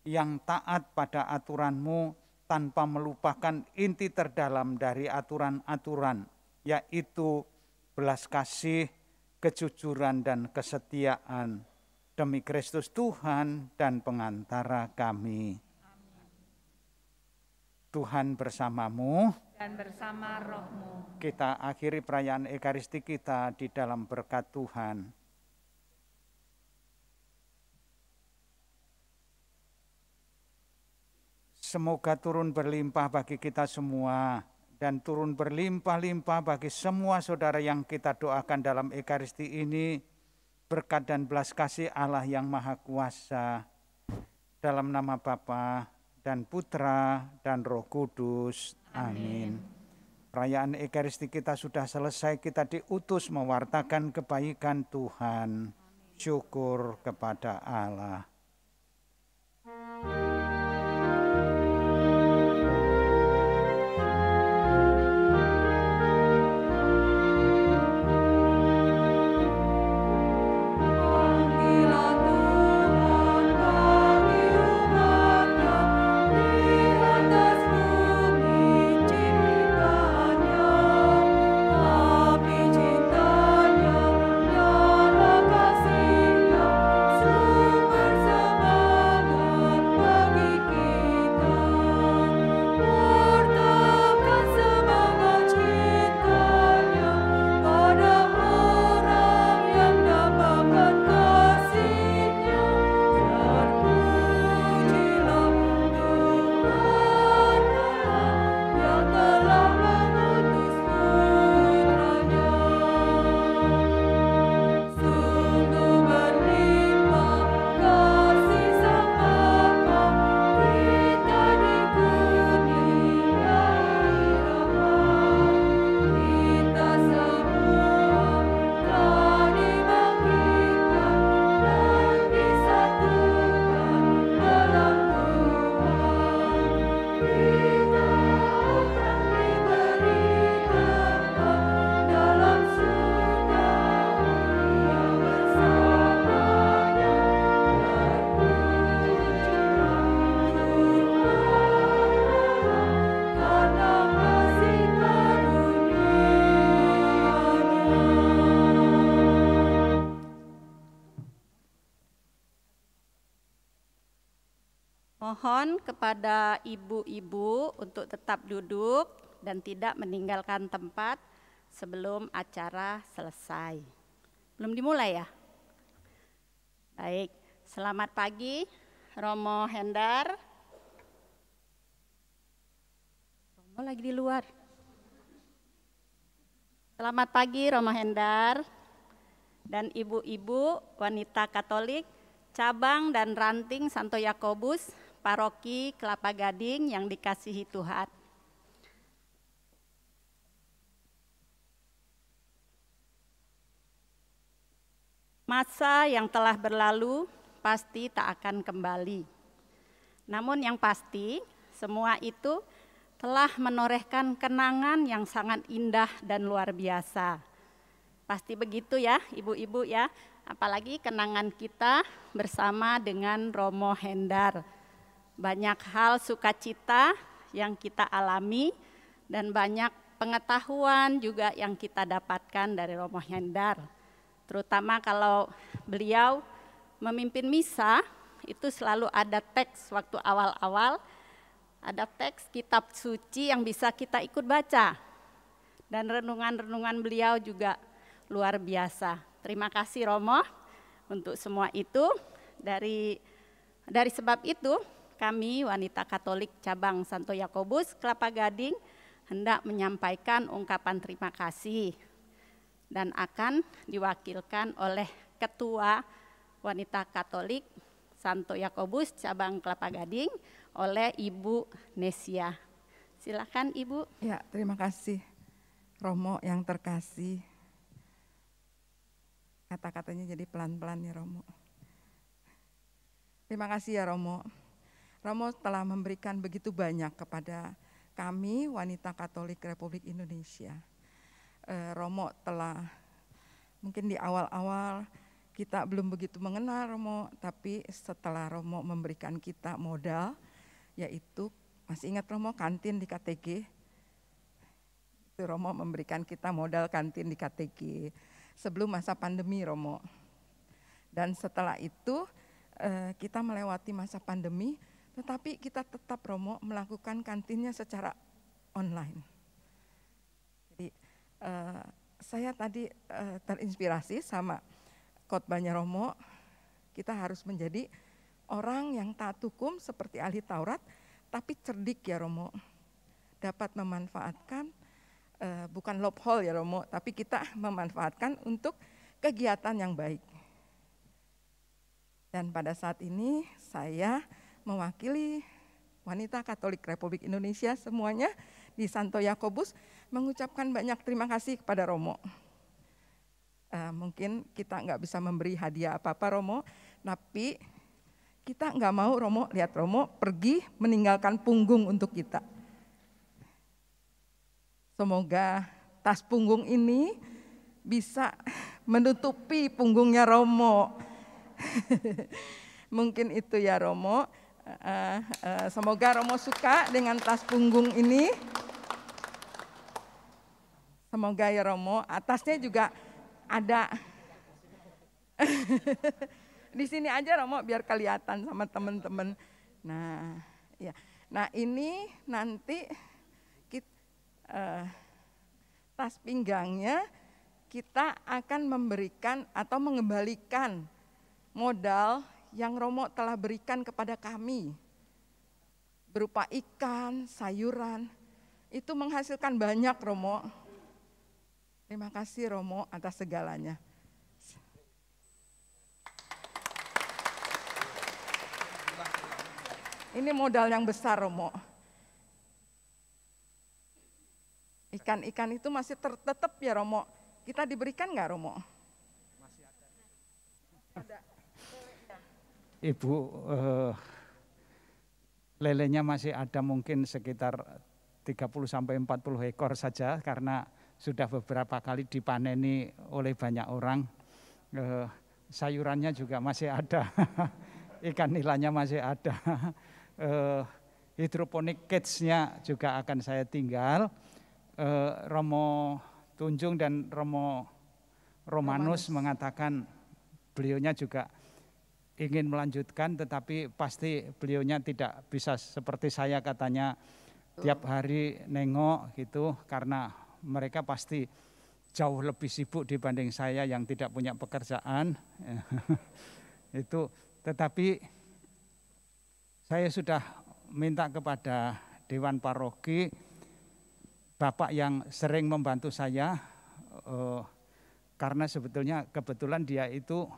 yang taat pada aturan-Mu tanpa melupakan inti terdalam dari aturan-aturan, yaitu belas kasih, kejujuran, dan kesetiaan. Demi Kristus Tuhan dan pengantara kami. Tuhan bersamamu dan bersama rohmu. Kita akhiri perayaan Ekaristi kita di dalam berkat Tuhan. Semoga turun berlimpah bagi kita semua dan turun berlimpah-limpah bagi semua saudara yang kita doakan dalam Ekaristi ini, berkat dan belas kasih Allah yang Maha Kuasa. Dalam nama Bapa dan Putra dan Roh Kudus. Amin. Perayaan Ekaristi kita sudah selesai, kita diutus mewartakan kebaikan Tuhan. Syukur kepada Allah. Mohon kepada ibu-ibu untuk tetap duduk dan tidak meninggalkan tempat sebelum acara selesai. Belum dimulai ya? Baik, selamat pagi Romo Hendar. Romo lagi di luar. Selamat pagi Romo Hendar dan ibu-ibu wanita Katolik cabang dan ranting Santo Yakobus, Paroki Kelapa Gading yang dikasihi Tuhan. Masa yang telah berlalu pasti tak akan kembali. Namun yang pasti, semua itu telah menorehkan kenangan yang sangat indah dan luar biasa. Pasti begitu ya, ibu-ibu ya. Apalagi kenangan kita bersama dengan Romo Hendar. Banyak hal sukacita yang kita alami dan banyak pengetahuan juga yang kita dapatkan dari Romo Hendar. Terutama kalau beliau memimpin misa, itu selalu ada teks waktu awal-awal, ada teks kitab suci yang bisa kita ikut baca. Dan renungan-renungan beliau juga luar biasa. Terima kasih Romo untuk semua itu. Dari sebab itu, kami wanita Katolik cabang Santo Yakobus Kelapa Gading hendak menyampaikan ungkapan terima kasih dan akan diwakilkan oleh Ketua Wanita Katolik Santo Yakobus cabang Kelapa Gading oleh Ibu Nesia. Silakan Ibu. Ya, terima kasih Romo yang terkasih. Kata-katanya jadi pelan-pelan ya Romo. Terima kasih ya Romo. Romo telah memberikan begitu banyak kepada kami wanita Katolik Republik Indonesia. Romo telah, mungkin di awal-awal kita belum begitu mengenal Romo, tapi setelah Romo memberikan kita modal, yaitu, masih ingat Romo, kantin di KTG? Itu Romo memberikan kita modal kantin di KTG sebelum masa pandemi Romo. Dan setelah itu kita melewati masa pandemi, tetapi kita tetap Romo melakukan kantinnya secara online. Jadi saya tadi terinspirasi sama khotbahnya Romo, kita harus menjadi orang yang taat hukum seperti ahli Taurat, tapi cerdik ya Romo, dapat memanfaatkan, bukan loophole ya Romo, tapi kita memanfaatkan untuk kegiatan yang baik. Dan pada saat ini saya mewakili wanita Katolik Republik Indonesia semuanya di Santo Yakobus mengucapkan banyak terima kasih kepada Romo. Mungkin kita nggak bisa memberi hadiah apa-apa Romo, tapi kita nggak mau Romo, lihat Romo pergi meninggalkan punggung untuk kita. Semoga tas punggung ini bisa menutupi punggungnya Romo. Mungkin itu ya Romo. Semoga Romo suka dengan tas punggung ini. Semoga ya Romo, atasnya juga ada. Di sini aja Romo biar kelihatan sama teman-teman. Nah, ya. Nah, ini nanti tas pinggangnya kita akan memberikan atau mengembalikan modal yang Romo telah berikan kepada kami. Berupa ikan, sayuran. Itu menghasilkan banyak Romo. Terima kasih Romo atas segalanya. Ini modal yang besar Romo. Ikan-ikan itu masih tetap ya Romo. Kita diberikan nggak Romo? Masih ada. Ibu, lelenya masih ada mungkin sekitar 30-40 ekor saja karena sudah beberapa kali dipaneni oleh banyak orang. Sayurannya juga masih ada, ikan nilanya masih ada. Hidroponik cage-nya juga akan saya tinggal. Romo Tunjung dan Romo Romanus mengatakan beliaunya juga ingin melanjutkan, tetapi pasti beliaunya tidak bisa seperti saya katanya tiap hari nengok gitu, karena mereka pasti jauh lebih sibuk dibanding saya yang tidak punya pekerjaan. Itu, tetapi saya sudah minta kepada Dewan Paroki, Bapak yang sering membantu saya, karena sebetulnya kebetulan dia itu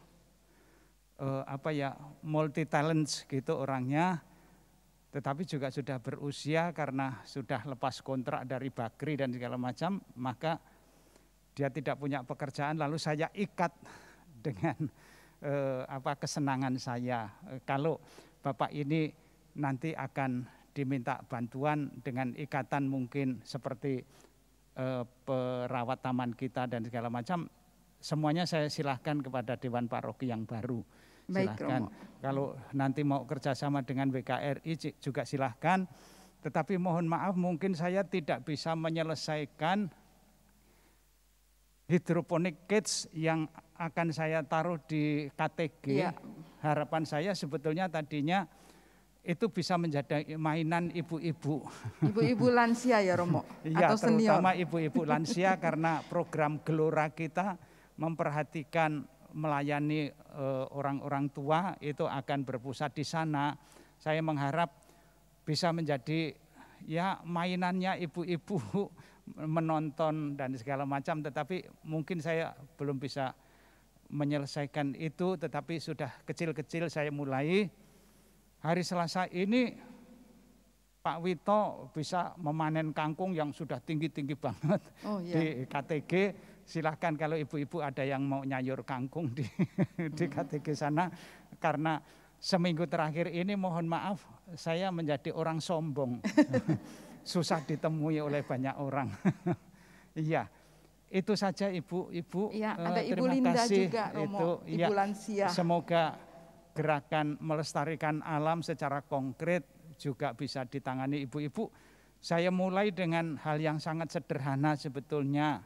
multi talent gitu orangnya, tetapi juga sudah berusia karena sudah lepas kontrak dari Bakri dan segala macam, maka dia tidak punya pekerjaan, lalu saya ikat dengan kesenangan saya. Kalau Bapak ini nanti akan diminta bantuan dengan ikatan mungkin seperti perawat taman kita dan segala macam, semuanya saya silahkan kepada Dewan Paroki yang baru. Silahkan. Kalau nanti mau kerjasama dengan WKRI juga silahkan, tetapi mohon maaf mungkin saya tidak bisa menyelesaikan hidroponik cage yang akan saya taruh di KTG. Ya. Harapan saya sebetulnya tadinya itu bisa menjadi mainan ibu-ibu. Ibu-ibu lansia ya Romo? Iya, atau senior? Terutama ibu-ibu lansia karena program Gelora kita memperhatikan melayani orang-orang tua, itu akan berpusat di sana. Saya mengharap bisa menjadi ya mainannya ibu-ibu menonton dan segala macam, tetapi mungkin saya belum bisa menyelesaikan itu, tetapi sudah kecil-kecil saya mulai. Hari Selasa ini Pak Wito bisa memanen kangkung yang sudah tinggi-tinggi banget di KTG. Silahkan kalau ibu-ibu ada yang mau nyayur kangkung di KTG sana. Karena seminggu terakhir ini mohon maaf saya menjadi orang sombong. Susah ditemui oleh banyak orang. Iya, itu saja ibu-ibu. Ya, ada Ibu terima Linda kasih. juga, Romo, Itu, Ibu lansia. Semoga gerakan melestarikan alam secara konkret juga bisa ditangani ibu-ibu. Saya mulai dengan hal yang sangat sederhana sebetulnya.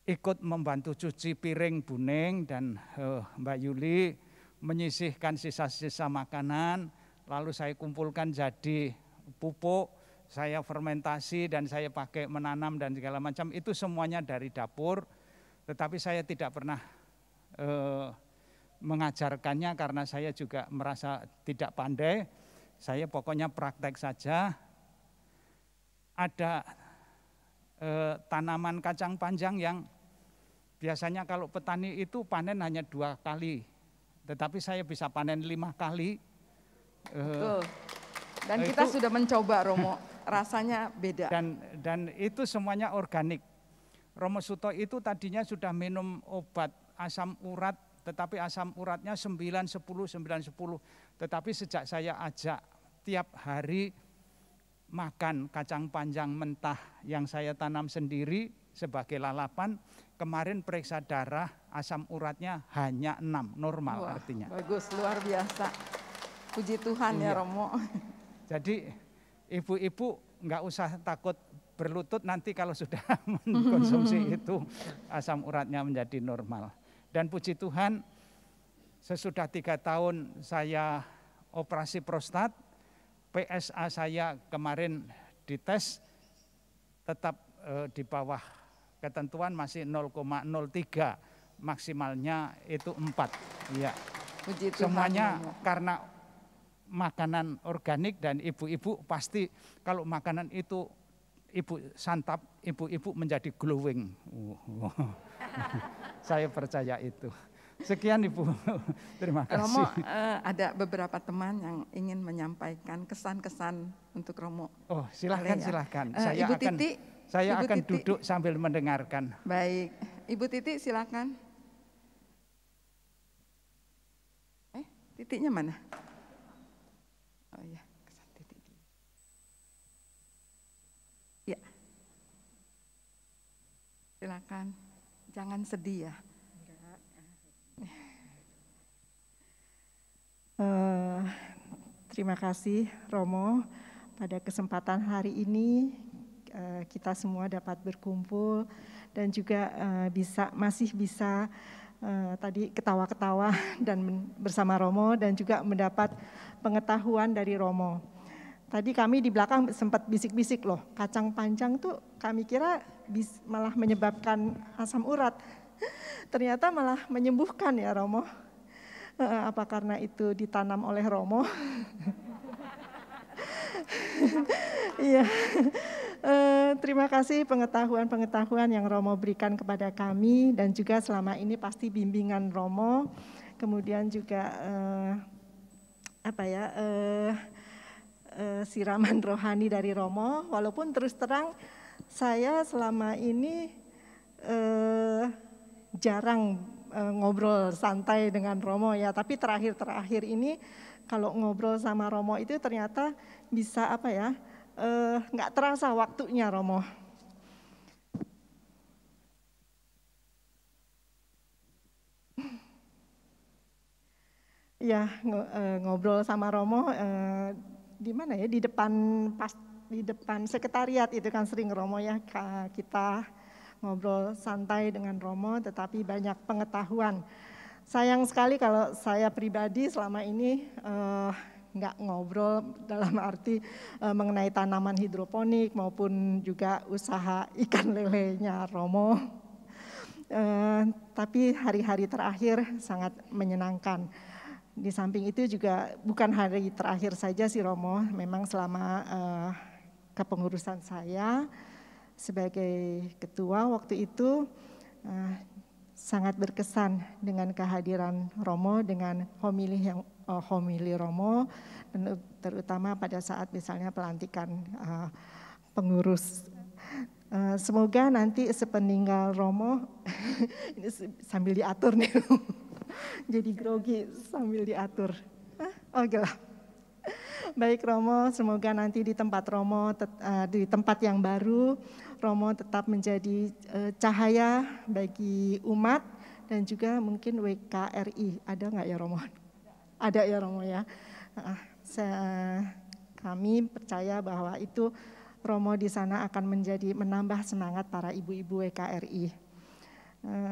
Ikut membantu cuci piring Buning dan Mbak Yuli, menyisihkan sisa-sisa makanan, lalu saya kumpulkan jadi pupuk, saya fermentasi dan saya pakai menanam dan segala macam. Itu semuanya dari dapur, tetapi saya tidak pernah mengajarkannya karena saya juga merasa tidak pandai. Saya pokoknya praktek saja. Ada tanaman kacang panjang yang biasanya kalau petani itu panen hanya 2 kali, tetapi saya bisa panen 5 kali. Betul. Dan kita sudah mencoba, Romo, rasanya beda. Dan itu semuanya organik. Romo Suto itu tadinya sudah minum obat asam urat, tetapi asam uratnya 9-10, 9-10. Tetapi sejak saya ajak tiap hari makan kacang panjang mentah yang saya tanam sendiri sebagai lalapan, kemarin periksa darah asam uratnya hanya 6, normal. Wah, artinya. Bagus, luar biasa. Puji Tuhan ya Romo. Jadi ibu-ibu nggak usah takut berlutut nanti kalau sudah mengkonsumsi itu asam uratnya menjadi normal. Dan puji Tuhan sesudah 3 tahun saya operasi prostat, PSA saya kemarin dites tetap di bawah ketentuan masih 0,03, maksimalnya itu 4. Ya. Puji Tuhan. Semuanya karena makanan organik dan ibu-ibu pasti kalau makanan itu ibu santap, ibu-ibu menjadi glowing. Saya percaya itu. Sekian Ibu, terima kasih. Romo, ada beberapa teman yang ingin menyampaikan kesan-kesan untuk Romo. Oh, silahkan, silahkan. Saya Ibu akan, Titi, saya Ibu akan Titi. duduk sambil mendengarkan. Baik, Ibu Titi silakan. Titiknya mana? Oh iya, kesan Titi. Ya, silakan. Jangan sedih ya. Terima kasih Romo, pada kesempatan hari ini kita semua dapat berkumpul dan juga masih bisa tadi ketawa-ketawa dan bersama Romo dan juga mendapat pengetahuan dari Romo. Tadi kami di belakang sempat bisik-bisik loh, kacang panjang tuh kami kira malah menyebabkan asam urat. Ternyata malah menyembuhkan ya Romo. Apa karena itu ditanam oleh Romo? Iya. Terima kasih pengetahuan-pengetahuan yang Romo berikan kepada kami dan juga selama ini pasti bimbingan Romo. Kemudian juga siraman rohani dari Romo. Walaupun terus terang saya selama ini jarang ngobrol santai dengan Romo ya, tapi terakhir ini kalau ngobrol sama Romo itu ternyata bisa nggak terasa waktunya Romo. Ya ngobrol sama Romo di mana ya, di depan sekretariat itu kan sering Romo ya, kita ngobrol santai dengan Romo, tetapi banyak pengetahuan. Sayang sekali kalau saya pribadi selama ini nggak ngobrol dalam arti mengenai tanaman hidroponik maupun juga usaha ikan lelenya Romo. Tapi hari-hari terakhir sangat menyenangkan. Di samping itu juga bukan hari terakhir saja sih Romo, memang selama kepengurusan saya sebagai ketua waktu itu sangat berkesan dengan kehadiran Romo, dengan homili Romo, dan terutama pada saat misalnya pelantikan pengurus. Semoga nanti sepeninggal Romo, ini sambil diatur nih, jadi grogi sambil diatur. Oh gelap. Baik Romo, semoga nanti di tempat Romo, di tempat yang baru, Romo tetap menjadi cahaya bagi umat dan juga mungkin WKRI. Ada nggak ya Romo? Ada ya Romo ya. Kami percaya bahwa itu Romo di sana akan menambah semangat para ibu-ibu WKRI.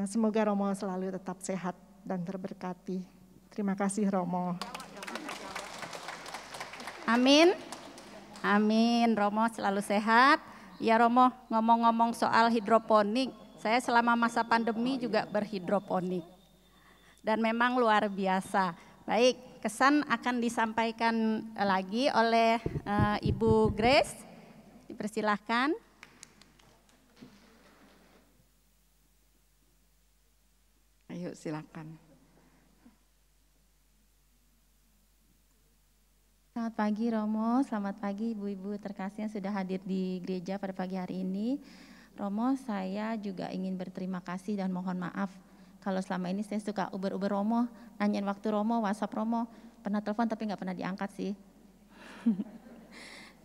Semoga Romo selalu tetap sehat dan terberkati. Terima kasih Romo. Amin. Amin. Romo selalu sehat. Ya Romo, ngomong-ngomong soal hidroponik, saya selama masa pandemi juga berhidroponik. Dan memang luar biasa. Baik, kesan akan disampaikan lagi oleh Ibu Grace. Dipersilahkan. Ayo silakan. Selamat pagi Romo, selamat pagi ibu-ibu terkasih yang sudah hadir di gereja pada pagi hari ini. Romo, saya juga ingin berterima kasih dan mohon maaf kalau selama ini saya suka uber-uber Romo, nanyain waktu Romo, WhatsApp Romo, pernah telepon tapi nggak pernah diangkat sih.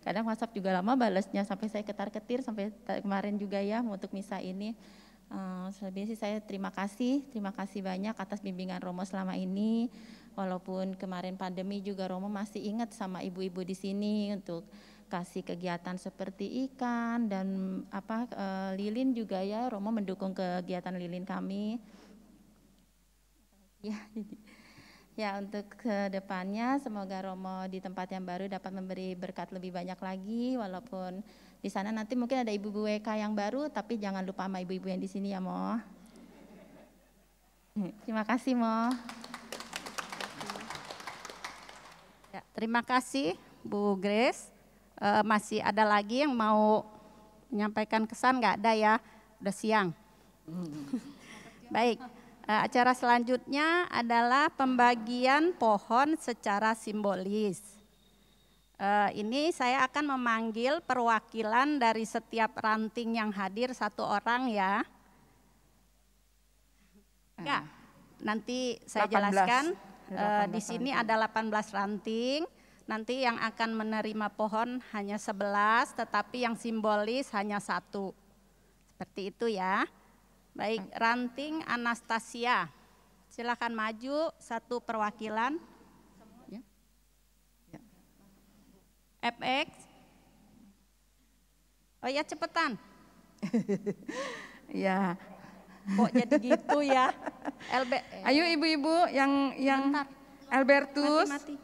Kadang WhatsApp juga lama balasnya sampai saya ketar-ketir sampai kemarin juga ya untuk misa ini. Selebihnya sih saya terima kasih banyak atas bimbingan Romo selama ini. Walaupun kemarin pandemi juga Romo masih ingat sama ibu-ibu di sini untuk kasih kegiatan seperti ikan dan lilin juga ya, Romo mendukung kegiatan lilin kami. Ya untuk kedepannya semoga Romo di tempat yang baru dapat memberi berkat lebih banyak lagi, walaupun di sana nanti mungkin ada ibu-ibu WK yang baru, tapi jangan lupa sama ibu-ibu yang di sini ya Mo. Terima kasih Mo. Ya, terima kasih Bu Grace. Masih ada lagi yang mau menyampaikan kesan? Nggak ada ya, udah siang. Baik, acara selanjutnya adalah pembagian pohon secara simbolis. Ini saya akan memanggil perwakilan dari setiap ranting yang hadir satu orang ya. Enggak, nanti saya 18. Jelaskan. Di sini ada 18 ranting, nanti yang akan menerima pohon hanya 11, tetapi yang simbolis hanya 1. Seperti itu ya. Baik, ranting Anastasia, silakan maju satu perwakilan. FX. Oh ya cepetan. Ya. Kok jadi gitu ya? Ayo ibu-ibu yang Albertus, mati.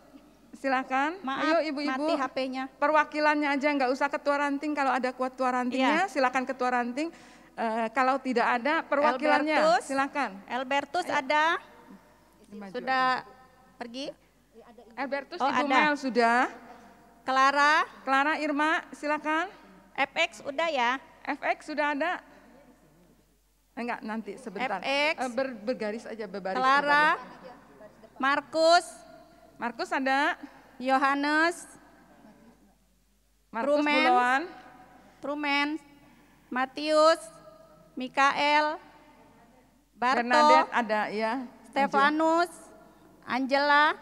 Silakan. Maaf, ayo ibu-ibu. Mati HP-nya. Perwakilannya aja, nggak usah ketua ranting. Kalau ada ketua rantingnya, silakan ketua ranting. Kalau tidak ada perwakilannya, Albertus, silakan. Albertus ada? Sudah pergi? Albertus, Ibu Mel sudah. Clara Irma, silakan. FX udah ya? FX sudah ada. Enggak, nanti sebentar. FX. Bergaris aja, berbaris. Clara, Markus ada. Yohanes, Prumen, Matius, Mikael, Barto, Bernadette ada ya. Stefanus, Angela,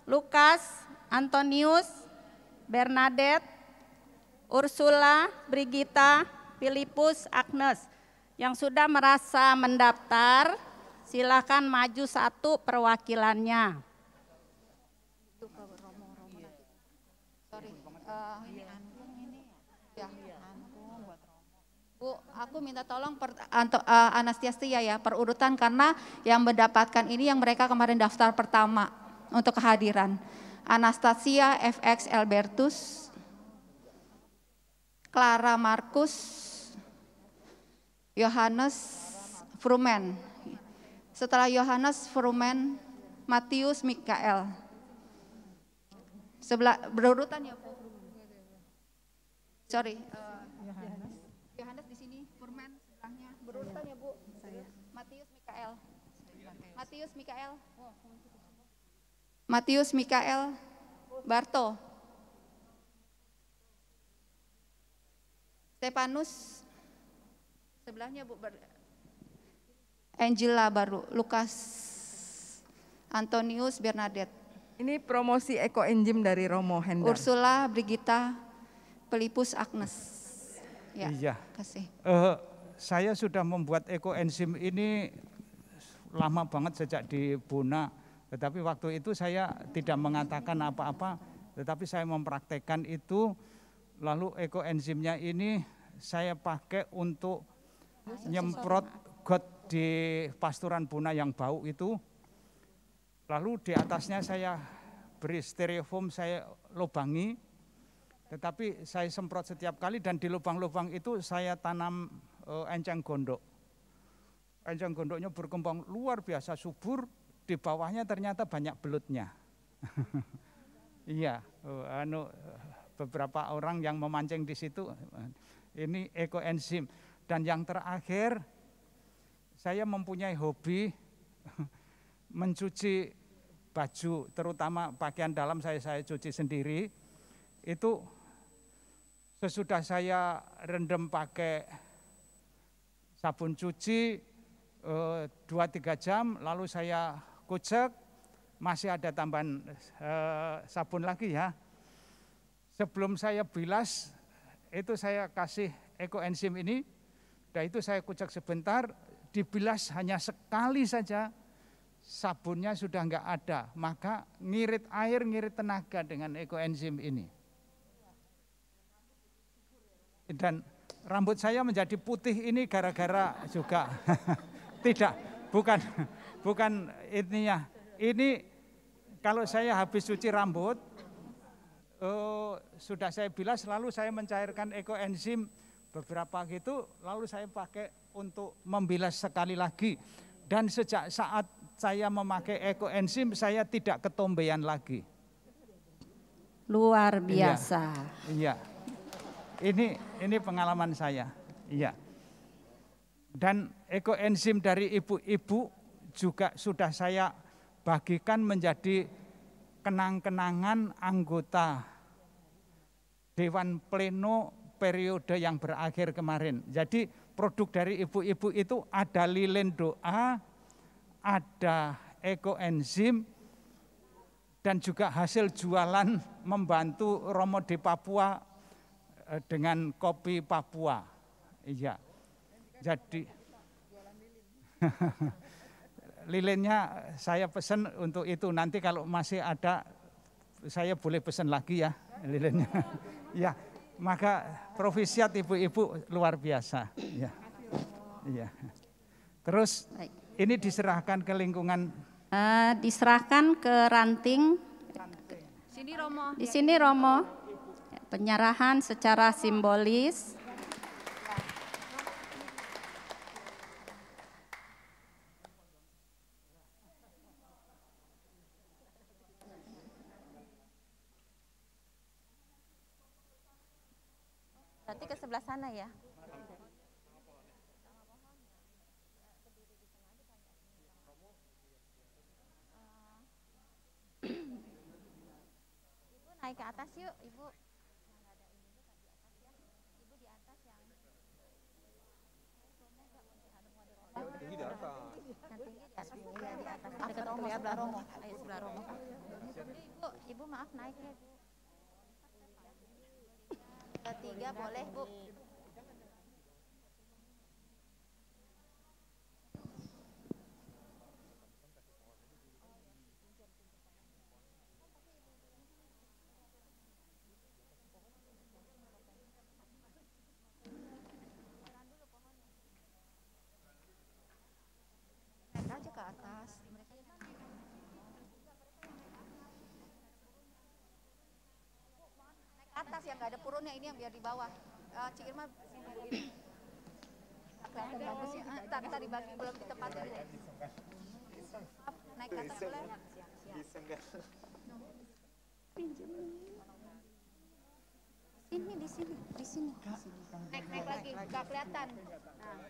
Lukas, Antonius, Bernadette, Ursula, Brigita, Filipus, Agnes. Yang sudah merasa mendaftar, silakan maju satu perwakilannya. Bu, aku minta tolong Anastasia ya, perurutan karena yang mendapatkan ini yang mereka kemarin daftar pertama untuk kehadiran. Anastasia, FX Albertus, Clara Markus, Yohanes Frumen. Setelah Yohanes Frumen, Matius Mikael. Berurutan ya Bu. Sorry. Yohanes di sini, Frumen sebelahnya. Berurutan ya Bu. Matius Mikael. Matius Mikael Barto. Stefanus sebelahnya Bu Angela baru, Lukas Antonius Bernadette. Ini promosi ekoenzim dari Romo Hendar. Ursula Brigita Pelipus Agnes. Ya, iya. Kasih. Saya sudah membuat ekoenzim ini lama banget sejak di Buna, tetapi waktu itu saya tidak mengatakan apa-apa, tetapi saya mempraktekkan itu. Lalu ekoenzimnya ini saya pakai untuk nyemprot got di pasturan Buna yang bau itu. Lalu di atasnya saya beri stereofoam, saya lubangi, tetapi saya semprot setiap kali dan di lubang-lubang itu saya tanam enceng gondok. Enceng gondoknya berkembang luar biasa subur, di bawahnya ternyata banyak belutnya. Iya, beberapa orang yang memancing di situ, ini ekoenzim. Dan yang terakhir, saya mempunyai hobi mencuci baju, terutama pakaian dalam saya cuci sendiri. Itu sesudah saya rendam pakai sabun cuci 2-3 jam, lalu saya kucek, masih ada tambahan sabun lagi ya. Sebelum saya bilas, itu saya kasih ekoenzim ini, dan itu saya kucek sebentar, dibilas hanya sekali saja, sabunnya sudah enggak ada, maka ngirit air, ngirit tenaga dengan ekoenzim ini. Dan rambut saya menjadi putih ini gara-gara juga, tidak, bukan ininya. Ini kalau saya habis cuci rambut, sudah saya bilas, lalu saya mencairkan ekoenzim beberapa gitu, lalu saya pakai untuk membilas sekali lagi. Dan sejak saat saya memakai ekoenzim, saya tidak ketombean lagi. Luar biasa. Iya. Ini pengalaman saya. Iya. Dan ekoenzim dari ibu-ibu juga sudah saya bagikan menjadi kenang-kenangan anggota Dewan Pleno periode yang berakhir kemarin. Jadi produk dari ibu-ibu itu ada lilin doa, ada ekoenzim, dan juga hasil jualan membantu Romo di Papua dengan kopi Papua. Iya. Jadi lilinnya saya pesan untuk itu, nanti kalau masih ada saya boleh pesan lagi ya lilinnya. Ya, maka profisiat ibu-ibu luar biasa. Ya. Iya. Terus ini diserahkan ke lingkungan. Diserahkan ke ranting. Sini Romo. Di sini Romo. Penyerahan secara simbolis. Berarti ke sebelah sana ya? Ibu naik ke atas yuk, Ibu. Ibu di atas yang tinggi di atas. Yang tinggi di atas. Iya di atas. Dekat Romo, sebelah Romo. Ayo sebelah Romo. Ibu maaf naik ya. Tiga boleh Bu. Naik aja ke atas. Atas yang nggak ada purunnya, ini yang biar di bawah. Cik Irma sini. Kelihatan bagus ya. Ntar dibagi belum ditempatin. Naik ke atas boleh? Di sini. Naik lagi, nggak kelihatan. Nah.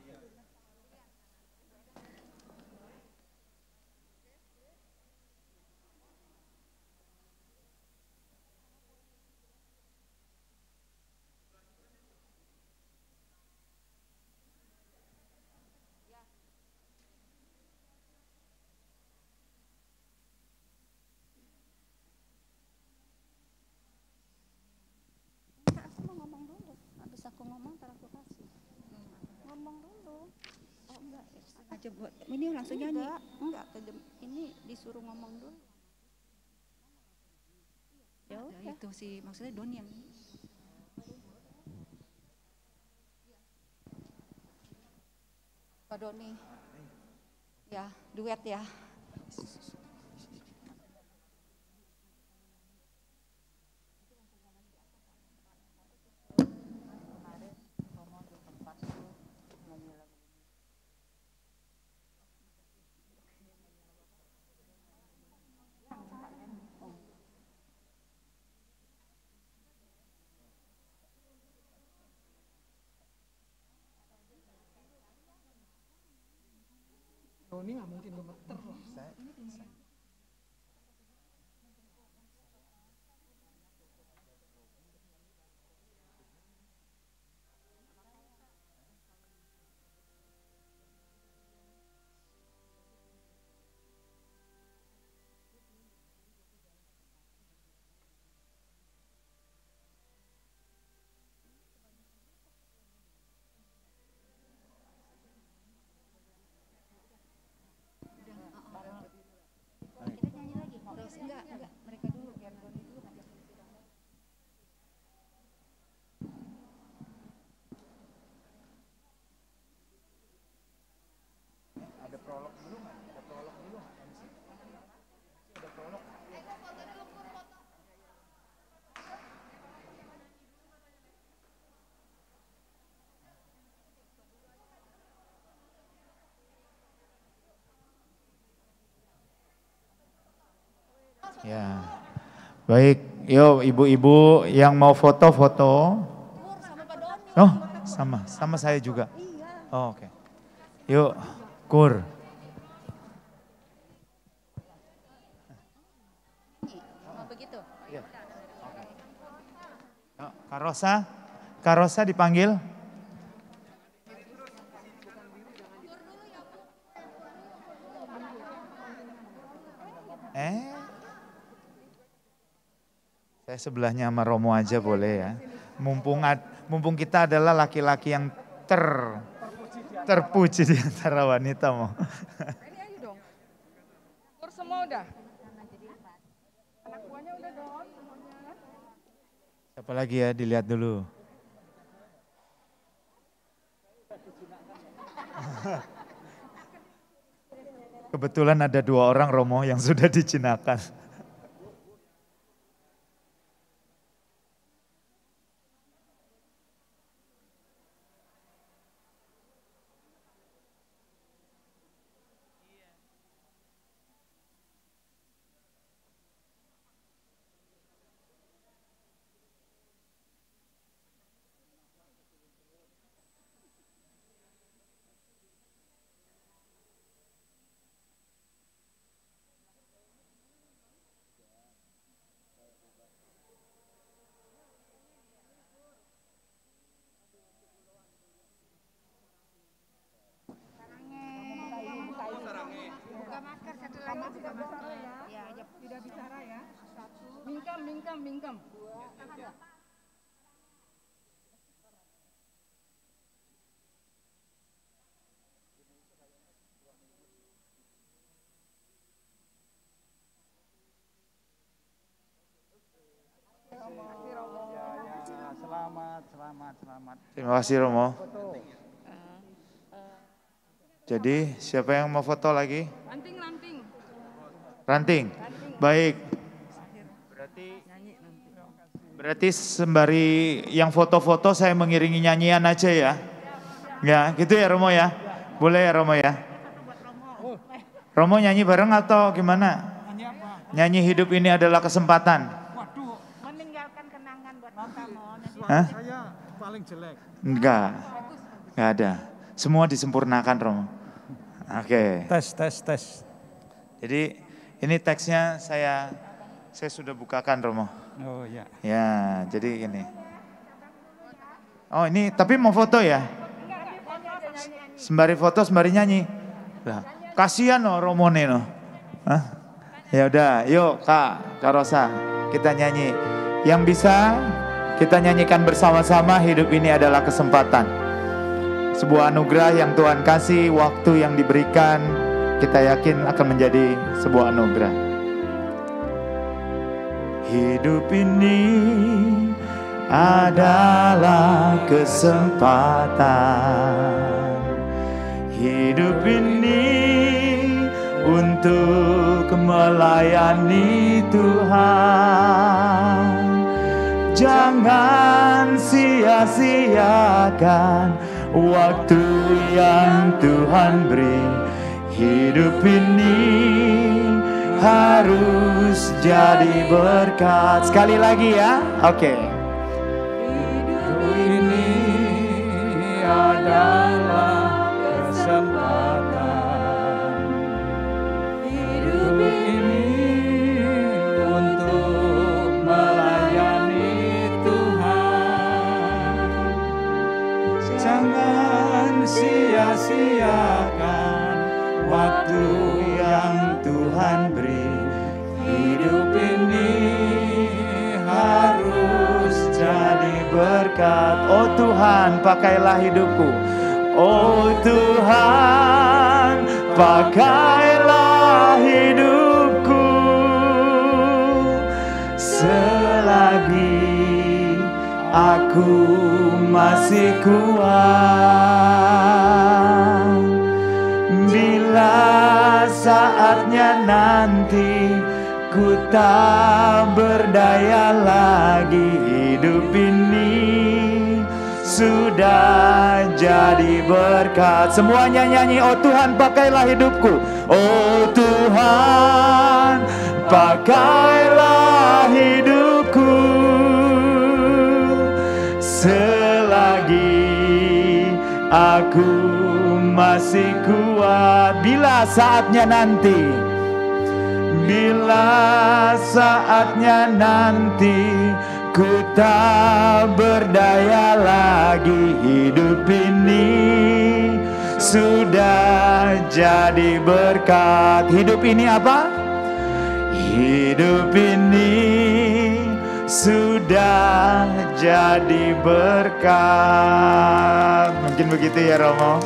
Aja buat ini langsung nyanyi. Enggak, ini disuruh ngomong dulu. Ya udah. Itu sih maksudnya Doni yang Pak Doni. Ya, duet ya. Doni nggak mungkin gemeter loh. Enggak, mereka dulu biar Doni dulu nanti. Ada prolog dulu nggak? Ada prolog dulu nggak? Ada prolog. Ya, baik. Yuk ibu-ibu yang mau foto-foto. Oh, sama saya juga. Oh, oke. Yuk, Kur. Begitu. Kak Rosa dipanggil. Saya sebelahnya sama Romo aja boleh ya. Mumpung kita adalah laki-laki yang terpuji di antara wanita mau. Ini aja dong. Kur semua udah. Anak buahnya udah dong semuanya. Siapa lagi ya, dilihat dulu. Kebetulan ada 2 orang Romo yang sudah dijinakan. Tidak bicara ya. Mingkem. Selamat. Terima kasih Romo. Jadi siapa yang mau foto lagi? Ranting. Baik. Berarti sembari yang foto-foto saya mengiringi nyanyian aja ya. Ya, gitu ya Romo ya. Boleh ya Romo ya. Romo nyanyi bareng atau gimana? Nyanyi hidup ini adalah kesempatan. Meninggalkan kenangan buat kamu. Hah? Saya paling jelek. Enggak ada. Semua disempurnakan Romo. Oke. Tes. Jadi ini teksnya saya sudah bukakan Romo. Oh ya. Ya, jadi ini. Oh ini tapi mau foto ya? Sembari foto, sembari nyanyi. Nah, kasihan loh Romo nih loh. Hah? Ya udah, yuk Kak Rosa, kita nyanyi. Yang bisa kita nyanyikan bersama-sama, hidup ini adalah kesempatan. sebuah anugerah yang Tuhan kasih, waktu yang diberikan, kita yakin akan menjadi sebuah anugerah. Hidup ini adalah kesempatan. Hidup ini untuk melayani Tuhan. Jangan sia-siakan waktu yang Tuhan beri. Hidup ini harus jadi berkat. Sekali lagi ya, oke. Hidup ini adalah kesempatan. Hidup ini untuk melayani Tuhan. Jangan sia-siakan waktu yang Tuhan beri. Hidup ini harus jadi berkat. Oh Tuhan, pakailah hidupku. Oh Tuhan, pakailah hidupku selagi aku masih kuat. Bila saatnya nanti ku tak berdaya lagi, hidup ini sudah jadi berkat. Semuanya nyanyi, oh Tuhan pakailah hidupku. Oh Tuhan pakailah hidupku selagi aku masih kuat. Bila saatnya nanti, bila saatnya nanti ku tak berdaya lagi, hidup ini sudah jadi berkat. Hidup ini apa? Hidup ini sudah jadi berkat. Mungkin begitu ya Romo.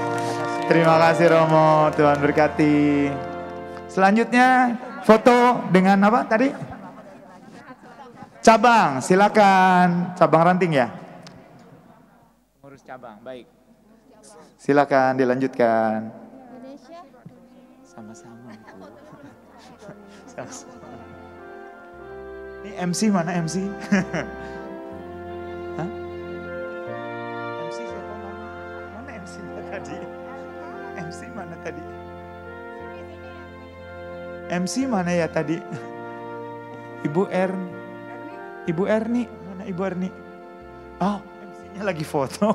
Terima kasih Romo, Tuhan berkati. Selanjutnya foto dengan apa tadi? Cabang, silakan. Cabang ranting ya? Ngurus cabang, baik. Silakan dilanjutkan. Sama-sama. Sama-sama. Ini MC mana MC? Hah? MC siapa mana? Mana MC tadi? MC mana tadi? MC mana ya tadi? Ibu Erni, mana Ibu Erni? Oh, MC-nya lagi foto.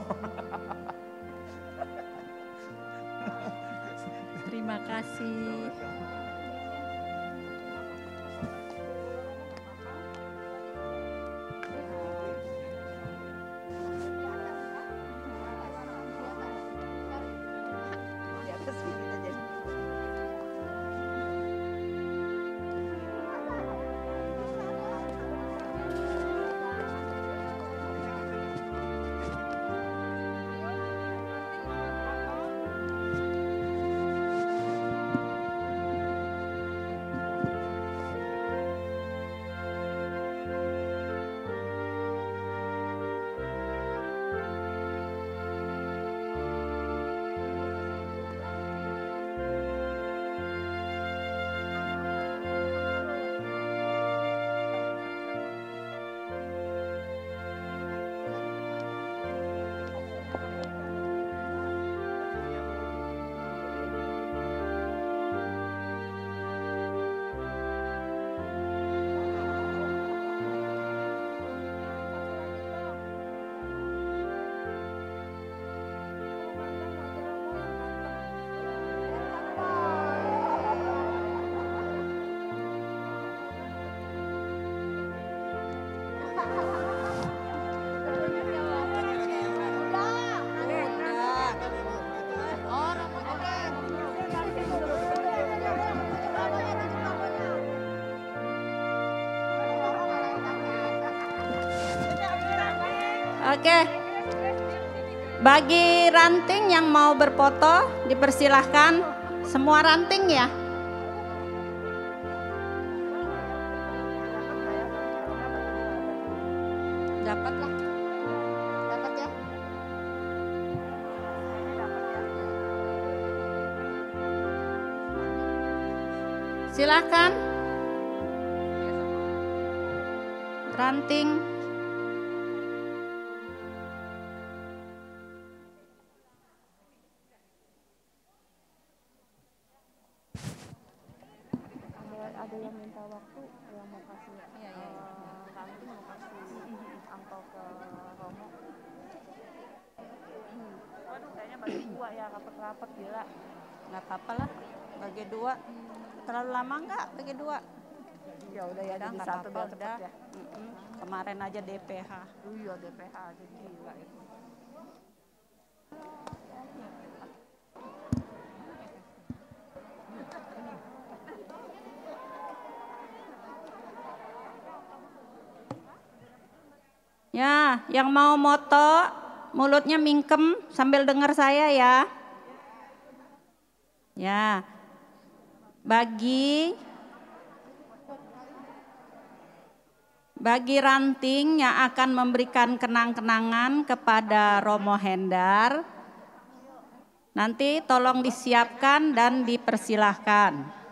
Terima kasih. Oke. Bagi ranting yang mau berfoto, dipersilahkan semua ranting ya. Dapatlah, dapat ya. Silahkan. Ranting. Ada yang minta waktu, yang mau kasih kami mau kasih angpau ke Romo. Waduh, kayaknya bagi 2 ya, rapet-rapet gila. Nggak apa-apa lah, bagi 2. Terlalu lama nggak bagi 2? Ya udah ya, jadi nggak 1 apa-apa, biar udah. cepet ya. Kemarin aja DPH. Iya, DPH aja gila itu. Ya, yang mau moto mulutnya mingkem sambil dengar saya ya. Ya, bagi ranting yang akan memberikan kenang-kenangan kepada Romo Hendar, nanti tolong disiapkan dan dipersilahkan.